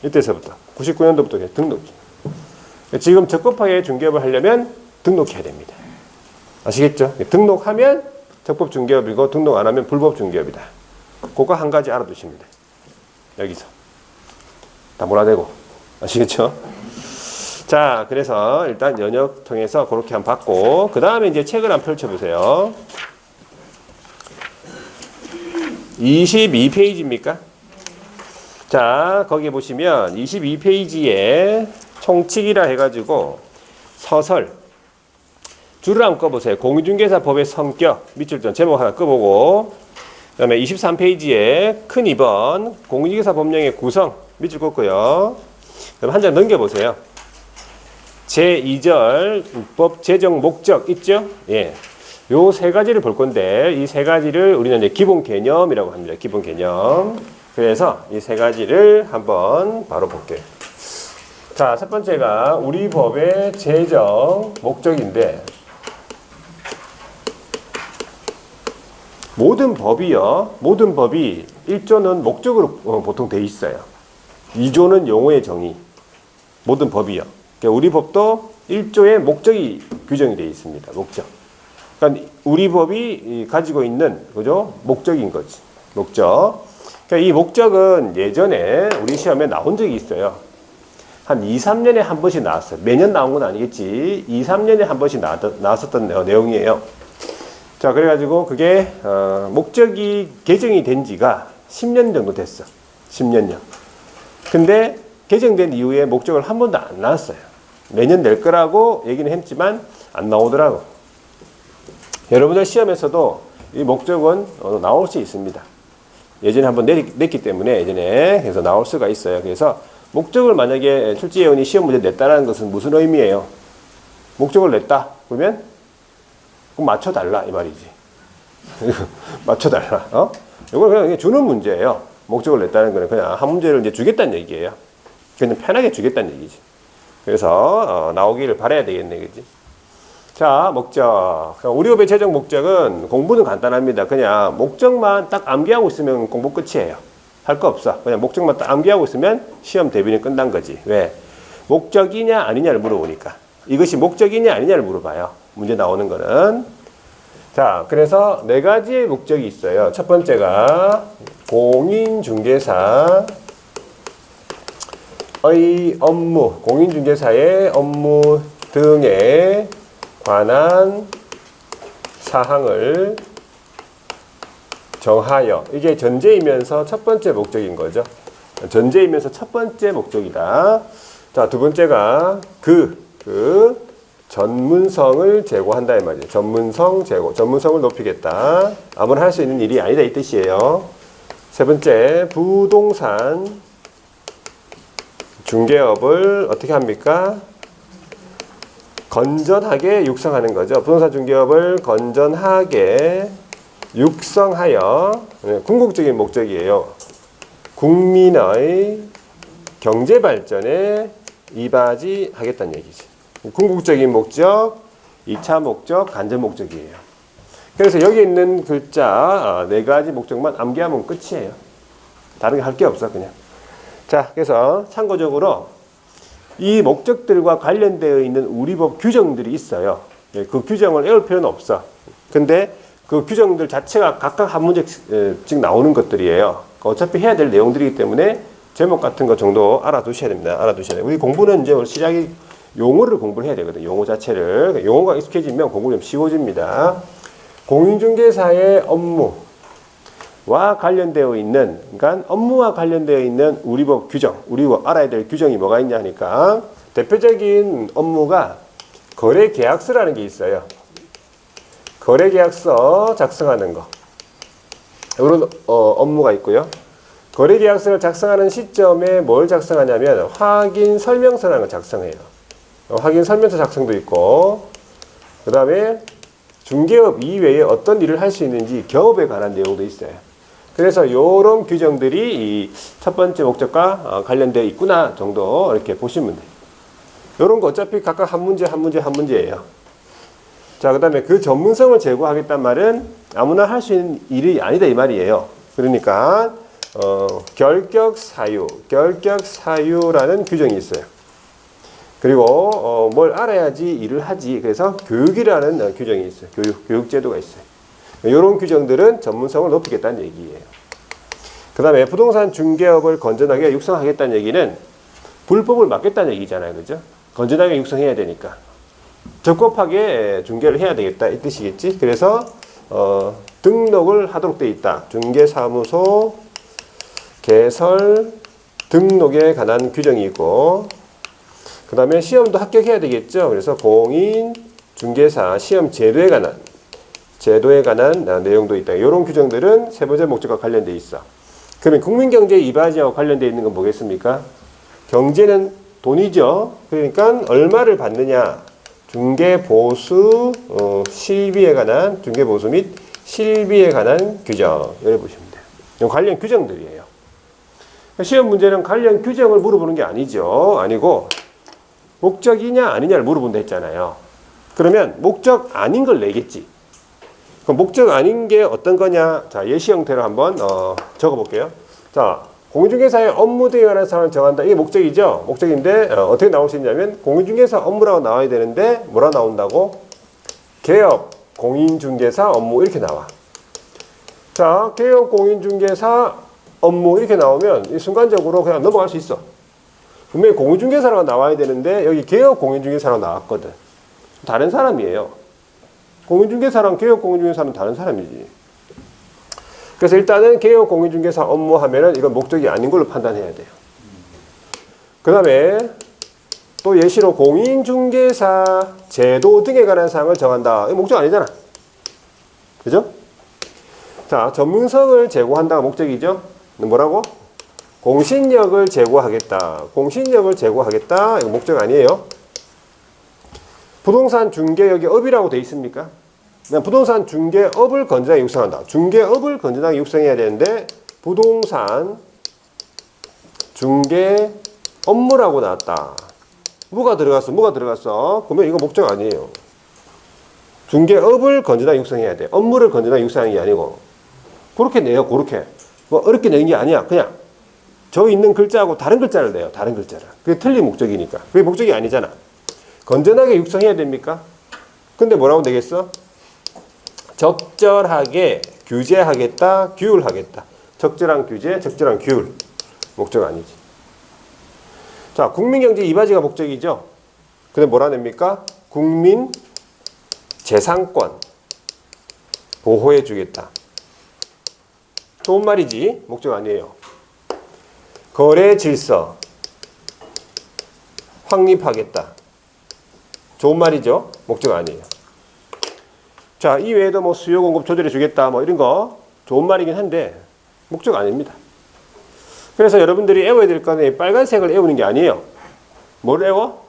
이때서부터 99년도부터 등록이. 지금 적법하게 중개업을 하려면 등록해야 됩니다. 아시겠죠? 등록하면 적법 중개업이고 등록 안 하면 불법 중개업이다. 그거 한 가지 알아두십니다. 여기서 다 몰아내고. 아시겠죠? 자, 그래서 일단 연역 통해서 그렇게 한번 받고 그 다음에 이제 책을 한번 펼쳐보세요. 22페이지입니까? 자, 거기 보시면 22페이지에 총칙이라 해가지고 서설 줄을 한번 꺼보세요. 공인중개사법의 성격 밑줄 좀 제목 하나 꺼보고 그 다음에 23페이지에 큰 2번 공인중개사 법령의 구성 밑줄 꽂고요. 그럼 한 장 넘겨보세요. 제2절 법 제정 목적 있죠? 예. 요 세 가지를 볼 건데 이 세 가지를 우리는 이제 기본 개념이라고 합니다. 기본 개념. 그래서 이 세 가지를 한번 바로 볼게요. 자, 첫 번째가 우리 법의 제정 목적인데 모든 법이 1조는 목적으로 보통 돼 있어요. 2조는 용어의 정의. 모든 법이요. 그러니까 우리 법도 1조의 목적이 규정이 되어 있습니다. 목적. 그러니까 우리 법이 가지고 있는 그죠? 목적인 거지. 목적. 그러니까 이 목적은 예전에 우리 시험에 나온 적이 있어요. 한 2, 3년에 한 번씩 나왔어요. 매년 나온 건 아니겠지. 2, 3년에 한 번씩 나왔었던 내용이에요. 자, 그래가지고 그게 목적이 개정이 된 지가 10년 정도 됐어. 10년요. 근데 개정된 이후에 목적을 한 번도 안 나왔어요. 매년 낼 거라고 얘기는 했지만 안 나오더라고. 여러분들 시험에서도 이 목적은 나올 수 있습니다. 예전에 한번 냈기 때문에 예전에 그래서 나올 수가 있어요. 그래서 목적을 만약에 출제위원이 시험 문제 냈다라는 것은 무슨 의미예요? 목적을 냈다. 그러면 그럼 맞춰달라 이 말이지. 맞춰달라. 이건 그냥 주는 문제예요. 목적을 냈다는 거는 그냥 한 문제를 이제 주겠다는 얘기예요. 그냥 편하게 주겠다는 얘기지. 그래서 나오기를 바라야 되겠네, 그지? 자, 목적. 우리 법의 최종 목적은 공부는 간단합니다. 그냥 목적만 딱 암기하고 있으면 공부 끝이에요. 할 거 없어. 그냥 목적만 딱 암기하고 있으면 시험 대비는 끝난 거지. 왜? 목적이냐 아니냐를 물어보니까. 이것이 목적이냐 아니냐를 물어봐요. 문제 나오는 거는. 자, 그래서 네 가지의 목적이 있어요. 첫 번째가 공인중개사의 업무, 공인중개사의 업무 등에 관한 사항을 정하여. 이게 전제이면서 첫 번째 목적인 거죠. 전제이면서 첫 번째 목적이다. 자, 두 번째가 전문성을 제고한다 이 말이에요. 전문성 제고. 전문성을 높이겠다. 아무나 할 수 있는 일이 아니다 이 뜻이에요. 세 번째, 부동산 중개업을 어떻게 합니까? 건전하게 육성하는 거죠. 부동산 중개업을 건전하게 육성하여 궁극적인 목적이에요. 국민의 경제 발전에 이바지하겠다는 얘기지. 궁극적인 목적, 2차 목적, 간접 목적이에요. 그래서 여기 있는 글자 네 가지 목적만 암기하면 끝이에요. 다른 게 할 게 없어 그냥. 자, 그래서 참고적으로 이 목적들과 관련되어 있는 우리 법 규정들이 있어요. 그 규정을 외울 필요는 없어. 근데 그 규정들 자체가 각각 한 문제씩 나오는 것들이에요. 어차피 해야 될 내용들이기 때문에 제목 같은 거 정도 알아두셔야 됩니다. 알아두셔야 돼요. 우리 공부는 이제 시작이 용어를 공부를 해야 되거든요. 용어 자체를. 용어가 익숙해지면 공부가 좀 쉬워집니다. 공인중개사의 업무와 관련되어 있는, 그러니까 업무와 관련되어 있는 우리 법 규정, 우리 법 알아야 될 규정이 뭐가 있냐 하니까 대표적인 업무가 거래계약서라는 게 있어요. 거래계약서 작성하는 거. 이런 업무가 있고요. 거래계약서를 작성하는 시점에 뭘 작성하냐면 확인 설명서라는 걸 작성해요. 확인 설명서 작성도 있고, 그 다음에 중개업 이외에 어떤 일을 할 수 있는지 개업에 관한 내용도 있어요. 그래서 이런 규정들이 이 첫 번째 목적과 관련되어 있구나 정도 이렇게 보시면 돼요. 이런 거 어차피 각각 한 문제 한 문제 한 문제예요. 자, 그 다음에 그 전문성을 제고하겠다는 말은 아무나 할 수 있는 일이 아니다 이 말이에요. 그러니까 결격 사유라는 규정이 있어요. 그리고 뭘 알아야지 일을 하지. 그래서 교육이라는 규정이 있어요. 교육 제도가 있어요. 이런 규정들은 전문성을 높이겠다는 얘기예요. 그 다음에 부동산 중개업을 건전하게 육성하겠다는 얘기는 불법을 막겠다는 얘기잖아요. 그죠? 건전하게 육성해야 되니까. 적법하게 중개를 해야 되겠다 이 뜻이겠지. 그래서 등록을 하도록 되어 있다. 중개사무소 개설 등록에 관한 규정이 있고, 그 다음에 시험도 합격해야 되겠죠. 그래서 공인 중개사 시험 제도에 관한 내용도 있다. 이런 규정들은 세 번째 목적과 관련돼 있어. 그러면 국민경제 이바지하고 관련돼 있는 건 뭐겠습니까? 경제는 돈이죠. 그러니까 얼마를 받느냐. 중개보수 실비에 관한 중개보수 및 실비에 관한 규정. 이렇게 보시면 돼요. 이건 관련 규정들이에요. 시험 문제는 관련 규정을 물어보는 게 아니고 목적이냐 아니냐를 물어본다 했잖아요. 그러면 목적 아닌 걸 내겠지. 그럼 목적 아닌 게 어떤 거냐? 자, 예시 형태로 한번 적어 볼게요. 자, 공인중개사의 업무 등에 관한 사항을 정한다. 이게 목적이죠. 목적인데 어떻게 나올 수 있냐면 공인중개사 업무라고 나와야 되는데 뭐라 나온다고? 개업 공인중개사 업무 이렇게 나와. 자, 개업 공인중개사 업무 이렇게 나오면 순간적으로 그냥 넘어갈 수 있어. 분명히 공인중개사라고 나와야 되는데 여기 개업 공인중개사라고 나왔거든. 다른 사람이에요. 공인중개사랑 개업 공인중개사는 다른 사람이지. 그래서 일단은 개업 공인중개사 업무 하면은 이건 목적이 아닌 걸로 판단해야 돼요. 그 다음에 또 예시로 공인중개사 제도 등에 관한 사항을 정한다. 이거 목적 아니잖아. 그죠? 자, 전문성을 제고한다가 목적이죠. 뭐라고? 공신력을 제고하겠다. 공신력을 제고하겠다. 이거 목적 아니에요. 부동산 중개 여기 업이라고 돼 있습니까? 부동산 중개업을 건전하게 육성한다. 중개업을 건전하게 육성해야 되는데 부동산 중개 업무라고 나왔다. 뭐가 들어갔어? 그러면 이거 목적 아니에요. 중개업을 건전하게 육성해야 돼. 업무를 건전하게 육성하는 게 아니고. 그렇게 내요. 그렇게. 뭐 어렵게 내는 게 아니야. 그냥 저 있는 글자하고 다른 글자를 내요. 다른 글자를. 그게 틀린 목적이니까. 그게 목적이 아니잖아. 건전하게 육성해야 됩니까? 근데 뭐라고 되겠어? 적절하게 규제하겠다, 규율하겠다. 적절한 규제, 적절한 규율. 목적 아니지. 자, 국민경제 이바지가 목적이죠. 근데 뭐라 냅니까? 국민 재산권 보호해 주겠다. 좋은 말이지. 목적 아니에요. 거래 질서 확립하겠다. 좋은 말이죠. 목적 아니에요. 자, 이 외에도 뭐 수요 공급 조절해 주겠다 뭐 이런 거 좋은 말이긴 한데 목적 아닙니다. 그래서 여러분들이 외워야 될 거는 빨간색을 외우는 게 아니에요. 뭘 외워?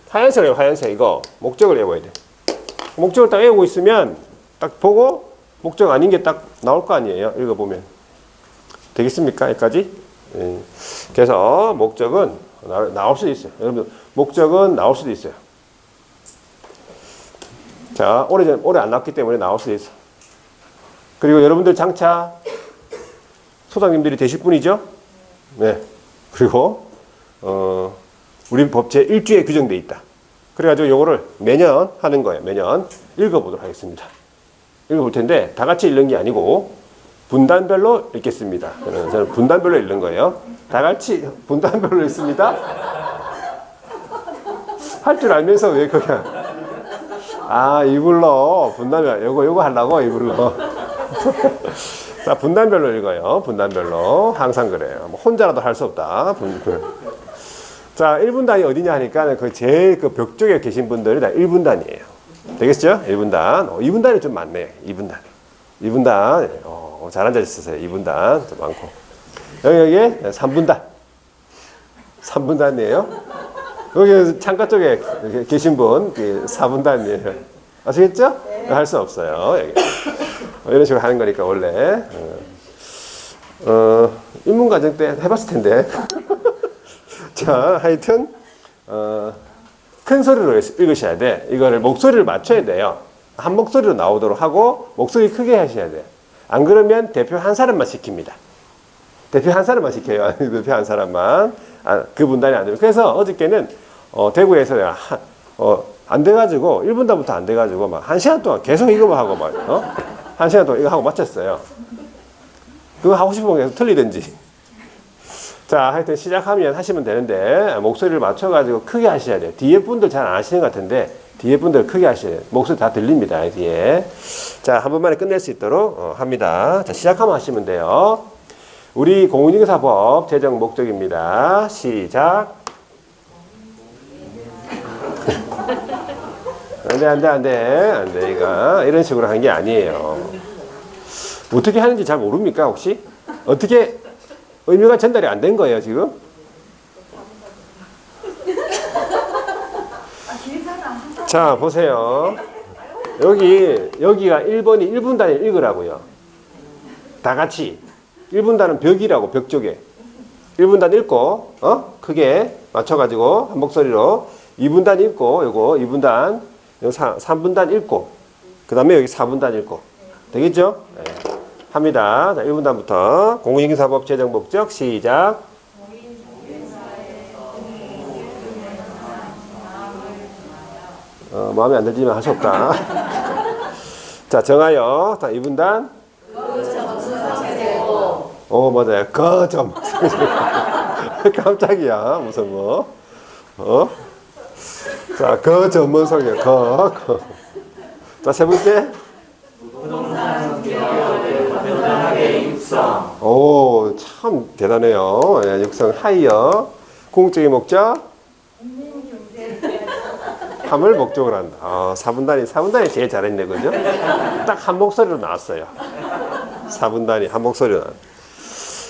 하얀색을 외워. 하얀색 이거 목적을 외워야 돼. 목적을 딱 외우고 있으면 딱 보고 목적 아닌 게 딱 나올 거 아니에요. 읽어보면 되겠습니까? 여기까지? 그래서 목적은 나올 수도 있어요. 여러분 목적은 나올 수도 있어요. 자, 오래 안 나왔기 때문에 나올 수도 있어. 그리고 여러분들 장차 소장님들이 되실 분이죠? 네. 그리고 우리 법 제1조에 규정돼 있다. 그래가지고 요거를 매년 하는 거예요. 매년 읽어보도록 하겠습니다. 읽어볼 텐데 다 같이 읽는 게 아니고 분단별로 읽겠습니다. 저는 분단별로 읽는 거예요. 다 같이 분단별로 읽습니다. 할 줄 알면서 왜 그냥 이불로 분단별 요거 하려고 이불로. 자, 분단별로 읽어요. 분단별로 항상 그래요. 뭐 혼자라도 할 수 없다. 자, 1분단이 어디냐 하니까 그 제일 그 벽 쪽에 계신 분들이 다 1분단이에요. 되겠죠? 1분단. 2분단이 좀 많네. 2분단. 2분단. 잘 앉아있으세요. 2분단. 좀 많고. 여기에 3분단. 3분단이에요. 여기 창가 쪽에 계신 분 4분단이에요. 아시겠죠? 네. 할 수 없어요. 여기. 이런 식으로 하는 거니까 원래. 인문과정 때 해봤을 텐데. 자, 하여튼 큰 소리로 읽으셔야 돼. 이거를 목소리를 맞춰야 돼요. 한 목소리로 나오도록 하고 목소리 크게 하셔야 돼. 안 그러면 대표 한 사람만 시킵니다. 대표 한 사람만 시켜요. 대표 한 사람만. 그 분단이 안 되면. 그래서 어저께는 대구에서 내가 안 돼가지고 1분단부터 안 돼가지고 막 1시간 동안 계속 이거만 하고 막 1시간 동안 이거 하고 마쳤어요. 그거 하고 싶은 거 계속 틀리든지. 자, 하여튼 시작하면 하시면 되는데 목소리를 맞춰가지고 크게 하셔야 돼요. 뒤에 분들 잘 안 하시는 것 같은데 뒤에 분들 크게 하셔야 돼요. 목소리 다 들립니다. 뒤에. 자, 한 번만에 끝낼 수 있도록 합니다. 자, 시작하면 하시면 돼요. 우리 공인중개사법 제정 목적입니다. 시작. 안 돼. 이거 이런 식으로 하는 게 아니에요. 어떻게 하는지 잘 모릅니까, 혹시? 어떻게 의미가 전달이 안 된 거예요, 지금? 자, 보세요. 여기가 1번이 1분단을 읽으라고요. 다 같이. 1분단은 벽이라고, 벽 쪽에. 1분단 읽고, 크게 맞춰가지고, 한 목소리로. 2분단 읽고, 요거 2분단, 요 3분단 읽고, 그 다음에 여기 4분단 읽고. 되겠죠? 네. 합니다. 자, 1분단부터 공인중개사법 제정 목적 시작. 마음에 안 들지만 할 수 없다. 자, 정하여. 자, 2분단. 맞아요. 거점. 깜짝이야. 무슨 뭐. 자, 거전문성이요. 자, 세 번째. 오, 참 대단해요. 육성 하이어. 궁극적인 목적. 함을 목적으로 한다. 4분단이 제일 잘했네, 그죠? 딱 한 목소리로 나왔어요. 4분단이 한 목소리로 나왔어요.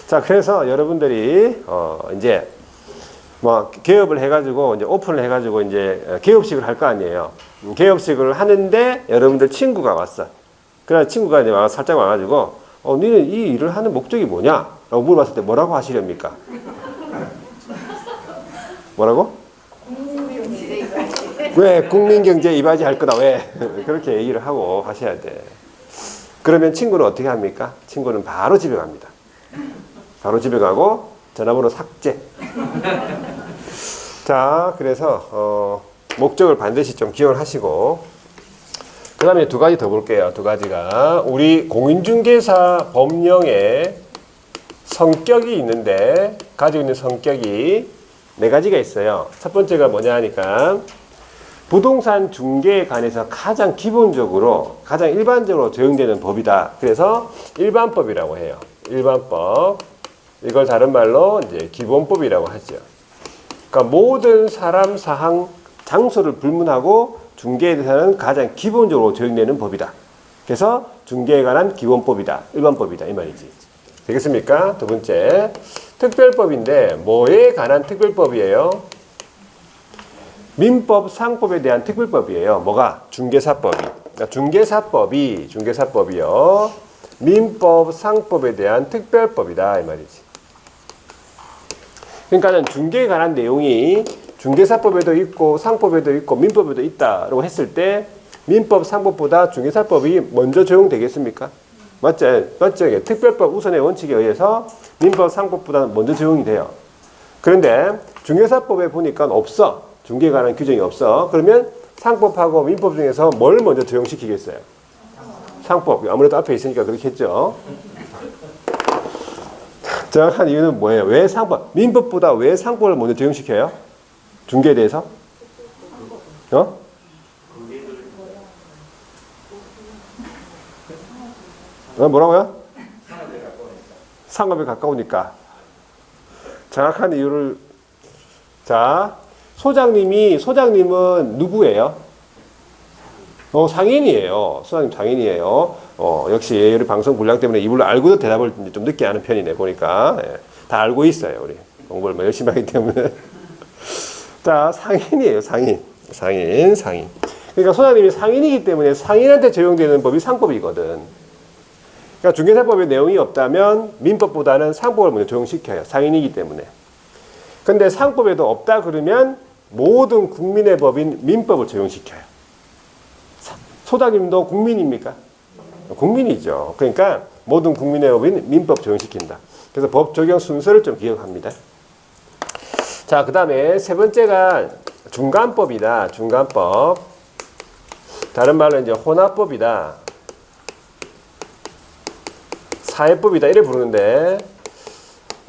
자, 그래서 여러분들이, 이제, 개업을 해가지고, 이제 오픈을 해가지고, 이제, 개업식을 할 거 아니에요. 개업식을 하는데, 여러분들 친구가 왔어. 그래서 친구가 이제 살짝 와가지고, 너는 이 일을 하는 목적이 뭐냐? 라고 물어봤을 때 뭐라고 하시렵니까? 뭐라고? 왜 국민경제 이바지 할 거다, 왜? 그렇게 얘기를 하고 하셔야 돼. 그러면 친구는 어떻게 합니까? 친구는 바로 집에 갑니다. 바로 집에 가고 전화번호 삭제. 자, 그래서 목적을 반드시 좀 기억을 하시고, 그 다음에 두 가지 더 볼게요. 두 가지가 우리 공인중개사 법령에 성격이 있는데 가지고 있는 성격이 네 가지가 있어요. 첫 번째가 뭐냐 하니까 부동산 중개에 관해서 가장 기본적으로 가장 일반적으로 적용되는 법이다. 그래서 일반법이라고 해요. 일반법. 이걸 다른 말로 이제 기본법이라고 하죠. 그러니까 모든 사람, 사항, 장소를 불문하고 중개에 대해서는 가장 기본적으로 적용되는 법이다. 그래서 중개에 관한 기본법이다. 일반법이다. 이 말이지. 되겠습니까? 두 번째. 특별법인데 뭐에 관한 특별법이에요? 민법, 상법에 대한 특별법이에요. 뭐가? 중개사법이. 그러니까 중개사법이요. 민법, 상법에 대한 특별법이다. 이 말이지. 그러니까는 중개에 관한 내용이 중개사법에도 있고 상법에도 있고 민법에도 있다라고 했을 때 민법, 상법보다 중개사법이 먼저 적용되겠습니까? 맞죠? 특별법 우선의 원칙에 의해서 민법, 상법보다 먼저 적용이 돼요. 그런데 중개사법에 보니까 없어. 중개에 관한 규정이 없어. 그러면 상법하고 민법 중에서 뭘 먼저 적용시키겠어요? 상법. 아무래도 앞에 있으니까 그렇겠죠. 정확한 이유는 뭐예요? 왜 상법? 민법보다 왜 상법을 먼저 적용시켜요? 중개에 대해서? 뭐라고요? 상업에 가까우니까. 정확한 이유를 자, 소장님은 누구예요? 상인이에요. 소장님 상인이에요. 역시 우리 방송 분량 때문에 이불로 알고도 대답을 좀 늦게 하는 편이네, 보니까. 예, 다 알고 있어요, 우리. 공부를 뭐 열심히 하기 때문에. 자, 상인이에요, 상인. 그러니까 소장님이 상인이기 때문에 상인한테 적용되는 법이 상법이거든. 그러니까 중개사법에 내용이 없다면 민법보다는 상법을 먼저 적용시켜요. 상인이기 때문에. 근데 상법에도 없다 그러면 모든 국민의 법인 민법을 적용시켜요. 소장님도 국민입니까? 국민이죠. 그러니까 모든 국민의 법인 민법 적용시킨다. 그래서 법 적용 순서를 좀 기억합니다. 자, 그 다음에 세 번째가 중간법이다. 중간법. 다른 말로 이제 혼합법이다. 사회법이다. 이래 부르는데,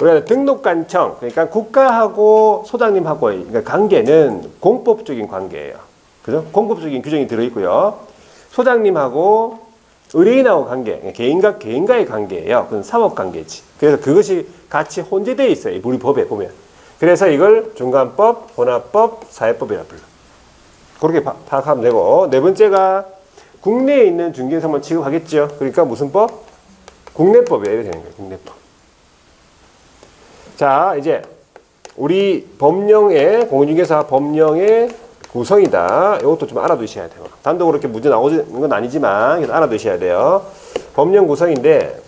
우리가 등록관청, 그러니까 국가하고 소장님하고 그러니까 관계는 공법적인 관계예요. 그죠? 공법적인 규정이 들어있고요. 소장님하고 의뢰인하고 관계, 개인과의 관계예요. 그건 사업관계지. 그래서 그것이 같이 혼재되어 있어요. 우리 법에 보면. 그래서 이걸 중간법, 혼합법, 사회법이라 불러. 그렇게 파악하면 되고, 네 번째가 국내에 있는 중개사만 취급하겠죠. 그러니까 무슨 법? 국내법이에요. 이렇게 되는 거예요. 국내법. 자, 이제 우리 법령의 공인중개사 법령의 구성이다. 이것도 좀 알아두셔야 돼요. 단독으로 이렇게 문제 나오는 건 아니지만 알아두셔야 돼요. 법령 구성인데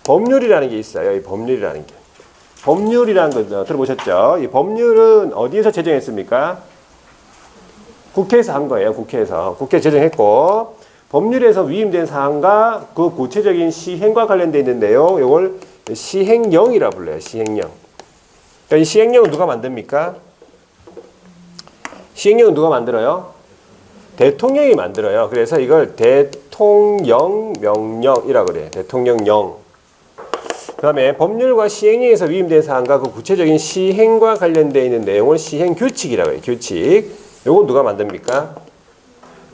법률이라는 게 있어요. 이 법률이라는 게. 법률이라는 거 들어보셨죠? 이 법률은 어디에서 제정했습니까? 국회에서 한 거예요. 국회에서. 국회 제정했고 법률에서 위임된 사항과 그 구체적인 시행과 관련되어 있는 내용, 이걸 시행령이라 불러요. 시행령. 그러니까 이 시행령은 누가 만듭니까? 시행령은 누가 만들어요? 대통령이 만들어요. 그래서 이걸 대통령명령이라고 그래요. 대통령령. 그 다음에 법률과 시행령에서 위임된 사항과 그 구체적인 시행과 관련되어 있는 내용을 시행규칙이라고 해요. 규칙. 이건 누가 만듭니까?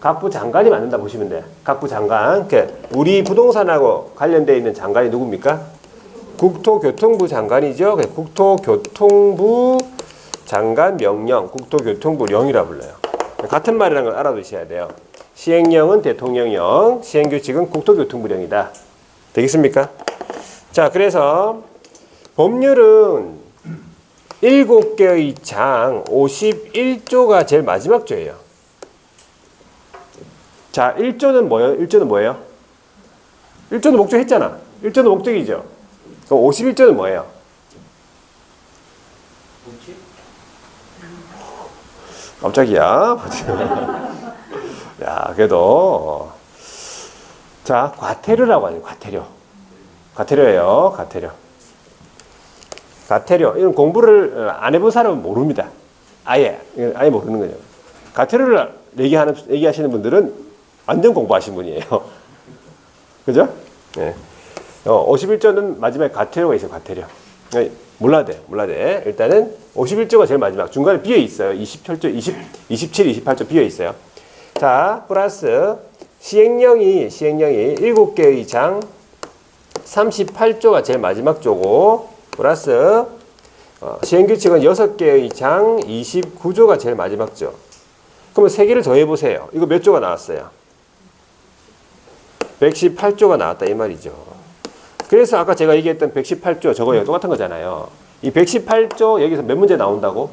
각부 장관이 만든다 보시면 돼. 각부 장관. 우리 부동산하고 관련되어 있는 장관이 누굽니까? 국토교통부 장관이죠. 국토교통부 장관 명령, 국토교통부령이라 불러요. 같은 말이라는 걸 알아두셔야 돼요. 시행령은 대통령령, 시행규칙은 국토교통부령이다. 되겠습니까? 자, 그래서 법률은 7개의 장 51조가 제일 마지막 조예요. 자, 1조는 뭐예요? 1조는 목적했잖아. 1조는 목적이죠. 그럼 51조는 뭐예요? 깜짝이야. 야, 그래도 자, 과태료라고 하죠. 과태료예요. 과태료. 이런 공부를 안 해본 사람은 모릅니다. 아예 모르는 거죠. 과태료를 얘기하시는 분들은 완전 공부하신 분이에요. 그죠? 네. 51조는 마지막에 과태료가 있어요. 과태료. 몰라야 돼. 일단은 51조가 제일 마지막. 중간에 비어 있어요. 27, 28조 비어 있어요. 자, 플러스 시행령이 7개의 장 38조가 제일 마지막 조고, 플러스 시행규칙은 6개의 장 29조가 제일 마지막 조. 그러면 3개를 더해보세요. 이거 몇 조가 나왔어요? 118조가 나왔다 이 말이죠. 그래서 아까 제가 얘기했던 118조 저거예요. 똑같은 거잖아요. 이 118조 여기서 몇 문제 나온다고?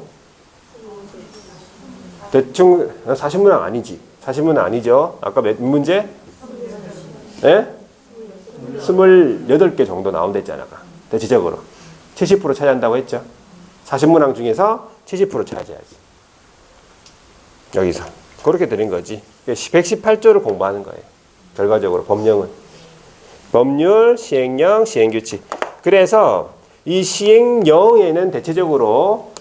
대충 40문항 아니지. 40문항 아니죠. 아까 몇 문제? 예? 28개 정도 나온다 했잖아. 대체적으로. 70% 차지한다고 했죠. 40문항 중에서 70% 차지하지. 여기서. 그렇게 되는 거지. 118조를 공부하는 거예요. 결과적으로 법령은. 법률, 시행령, 시행규칙. 그래서 이 시행령에는 대체적으로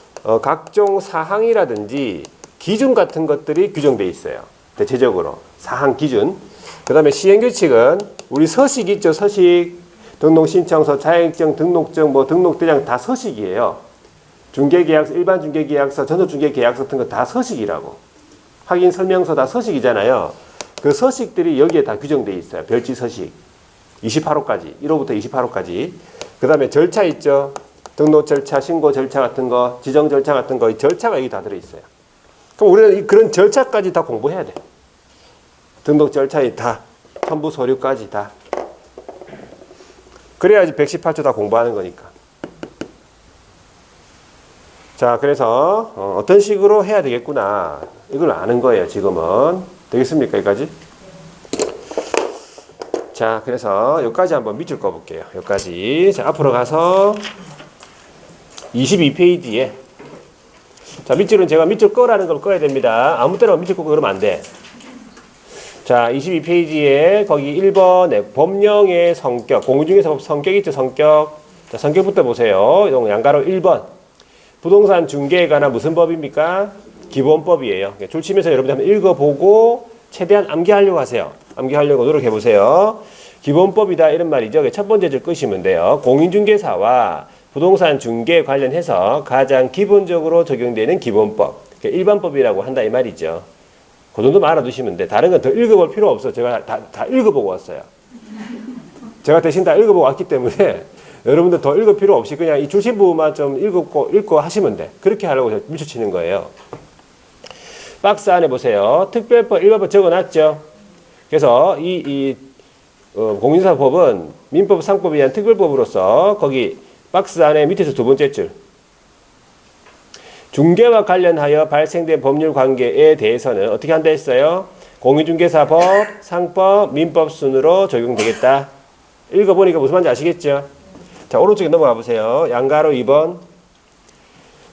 각종 사항이라든지 기준 같은 것들이 규정되어 있어요. 대체적으로. 사항 기준. 그 다음에 시행규칙은 우리 서식 있죠. 서식. 등록신청서, 자격증, 등록증, 등록대장 다 서식이에요. 중개계약서, 일반 중개계약서, 전업중개계약서 같은 거 다 서식이라고. 확인 설명서 다 서식이잖아요. 그 서식들이 여기에 다 규정되어 있어요. 별지 서식. 28호까지. 1호부터 28호까지. 그 다음에 절차 있죠. 등록 절차, 신고 절차 같은 거, 지정 절차 같은 거, 이 절차가 여기 다 들어있어요. 그럼 우리는 그런 절차까지 다 공부해야 돼. 등록 절차에 다, 첨부 서류까지 다. 그래야지 118조 다 공부하는 거니까. 자, 그래서 어떤 식으로 해야 되겠구나. 이걸 아는 거예요, 지금은. 되겠습니까, 여기까지? 자, 그래서 여기까지 한번 밑줄 꺼볼게요. 여기까지. 자, 앞으로 가서 22페이지에. 자, 밑줄은 제가 밑줄 꺼라는 걸 꺼야 됩니다. 아무 때나 밑줄 꺼고 그러면 안 돼. 자, 22페이지에 거기 1번에 법령의 성격, 공인중개사법 성격 있죠, 성격. 자, 성격부터 보세요. 양가로 1번. 부동산 중개에 관한 무슨 법입니까? 기본법이에요. 졸치면서 여러분들 한번 읽어보고 최대한 암기하려고 하세요. 암기하려고 노력해보세요. 기본법이다 이런 말이죠. 첫 번째 줄 끄시면 돼요. 공인중개사와 부동산 중개에 관련해서 가장 기본적으로 적용되는 기본법. 일반법이라고 한다 이 말이죠. 그 정도만 알아두시면 돼. 다른 건 더 읽어볼 필요 없어. 제가 다 읽어보고 왔어요. 제가 대신 다 읽어보고 왔기 때문에 여러분들 더 읽을 필요 없이 그냥 이 중심부만 좀 읽고 하시면 돼. 그렇게 하려고 밀쳐치는 거예요. 박스 안에 보세요. 특별법, 일반법 적어놨죠. 그래서 공인사법은 민법, 상법에 의한 특별법으로서 거기 박스 안에 밑에서 두 번째 줄. 중개와 관련하여 발생된 법률 관계에 대해서는 어떻게 한다 했어요? 공인중개사법, 상법, 민법 순으로 적용되겠다. 읽어보니까 무슨 말인지 아시겠죠? 자, 오른쪽에 넘어가 보세요. 양가로 2번.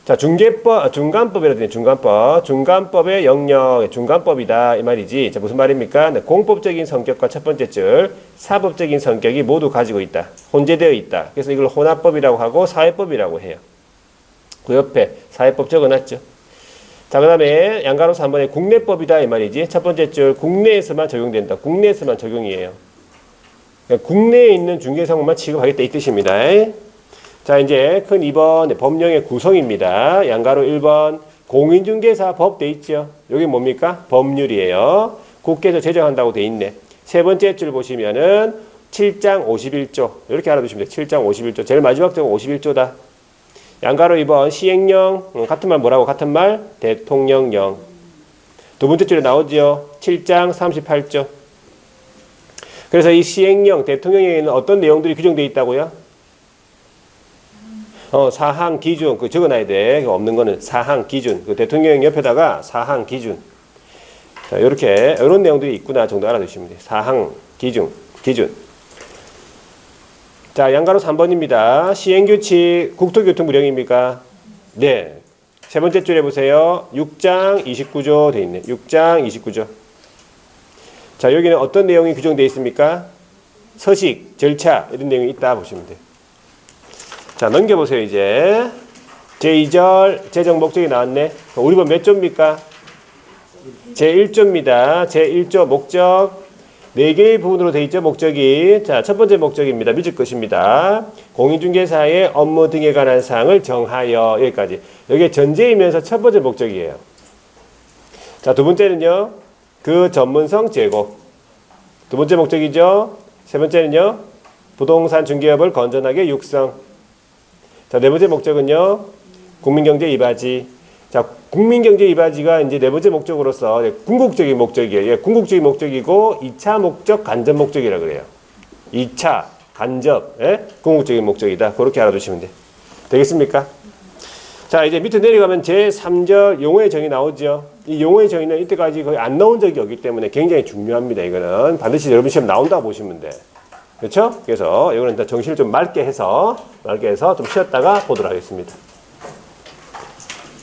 자, 중간법이라 되네, 중간법. 중간법의 영역, 중간법이다. 이 말이지. 자, 무슨 말입니까? 네, 공법적인 성격과 첫 번째 줄, 사법적인 성격이 모두 가지고 있다. 혼재되어 있다. 그래서 이걸 혼합법이라고 하고 사회법이라고 해요. 그 옆에 사회법 적어놨죠. 자, 그 다음에 양가로 3번에 국내법이다. 이 말이지. 첫 번째 줄, 국내에서만 적용된다. 국내에서만 적용이에요. 국내에 있는 중개사무만 취급하겠다 이 뜻입니다. 자, 이제 큰 2번 법령의 구성입니다. 양가로 1번 공인중개사법 돼 있죠. 여기 뭡니까? 법률이에요. 국회에서 제정한다고 돼 있네. 세 번째 줄 보시면은 7장 51조 이렇게 알아두시면 돼요. 7장 51조 제일 마지막 장 51조다. 양가로 2번 시행령 같은 말 뭐라고? 같은 말 대통령령. 두 번째 줄에 나오죠. 7장 38조. 그래서 이 시행령, 대통령령에는 어떤 내용들이 규정되어 있다고요? 사항, 기준, 그 적어놔야 돼. 없는 거는 사항, 기준. 그 대통령 옆에다가 사항, 기준. 자, 이렇게, 이런 내용들이 있구나 정도 알아두시면 돼요. 사항, 기준. 자, 양가로 3번입니다. 시행규칙, 국토교통부령입니까? 네. 세 번째 줄에 보세요. 6장 29조 돼 있네. 6장 29조. 자, 여기는 어떤 내용이 규정되어 있습니까? 서식, 절차 이런 내용이 있다 보시면 돼요. 자, 넘겨보세요. 이제 제2절 재정 목적이 나왔네. 우리 법 몇 조입니까? 제1조입니다. 제1조 목적 4개의 부분으로 되어 있죠. 목적이. 자, 첫 번째 목적입니다. 믿을 것입니다. 공인중개사의 업무 등에 관한 사항을 정하여. 여기까지. 여기에 전제이면서 첫 번째 목적이에요. 자, 두 번째는요. 그 전문성 제고. 두 번째 목적이죠. 세 번째는요. 부동산 중개업을 건전하게 육성. 자, 네 번째 목적은요. 국민경제 이바지. 자, 국민경제 이바지가 이제 네 번째 목적으로서 궁극적인 목적이에요. 예, 궁극적인 목적이고 2차 목적, 간접 목적이라 그래요. 2차, 간접, 예? 궁극적인 목적이다. 그렇게 알아두시면 돼. 되겠습니까? 자, 이제 밑에 내려가면 제3절 용어의 정의 나오죠. 이 용어의 정의는 이때까지 거의 안 나온 적이 없기 때문에 굉장히 중요합니다. 이거는 반드시 여러분 시험 나온다고 보시면 돼. 그렇죠? 그래서 이거는 정신을 좀 맑게 해서 좀 쉬었다가 보도록 하겠습니다.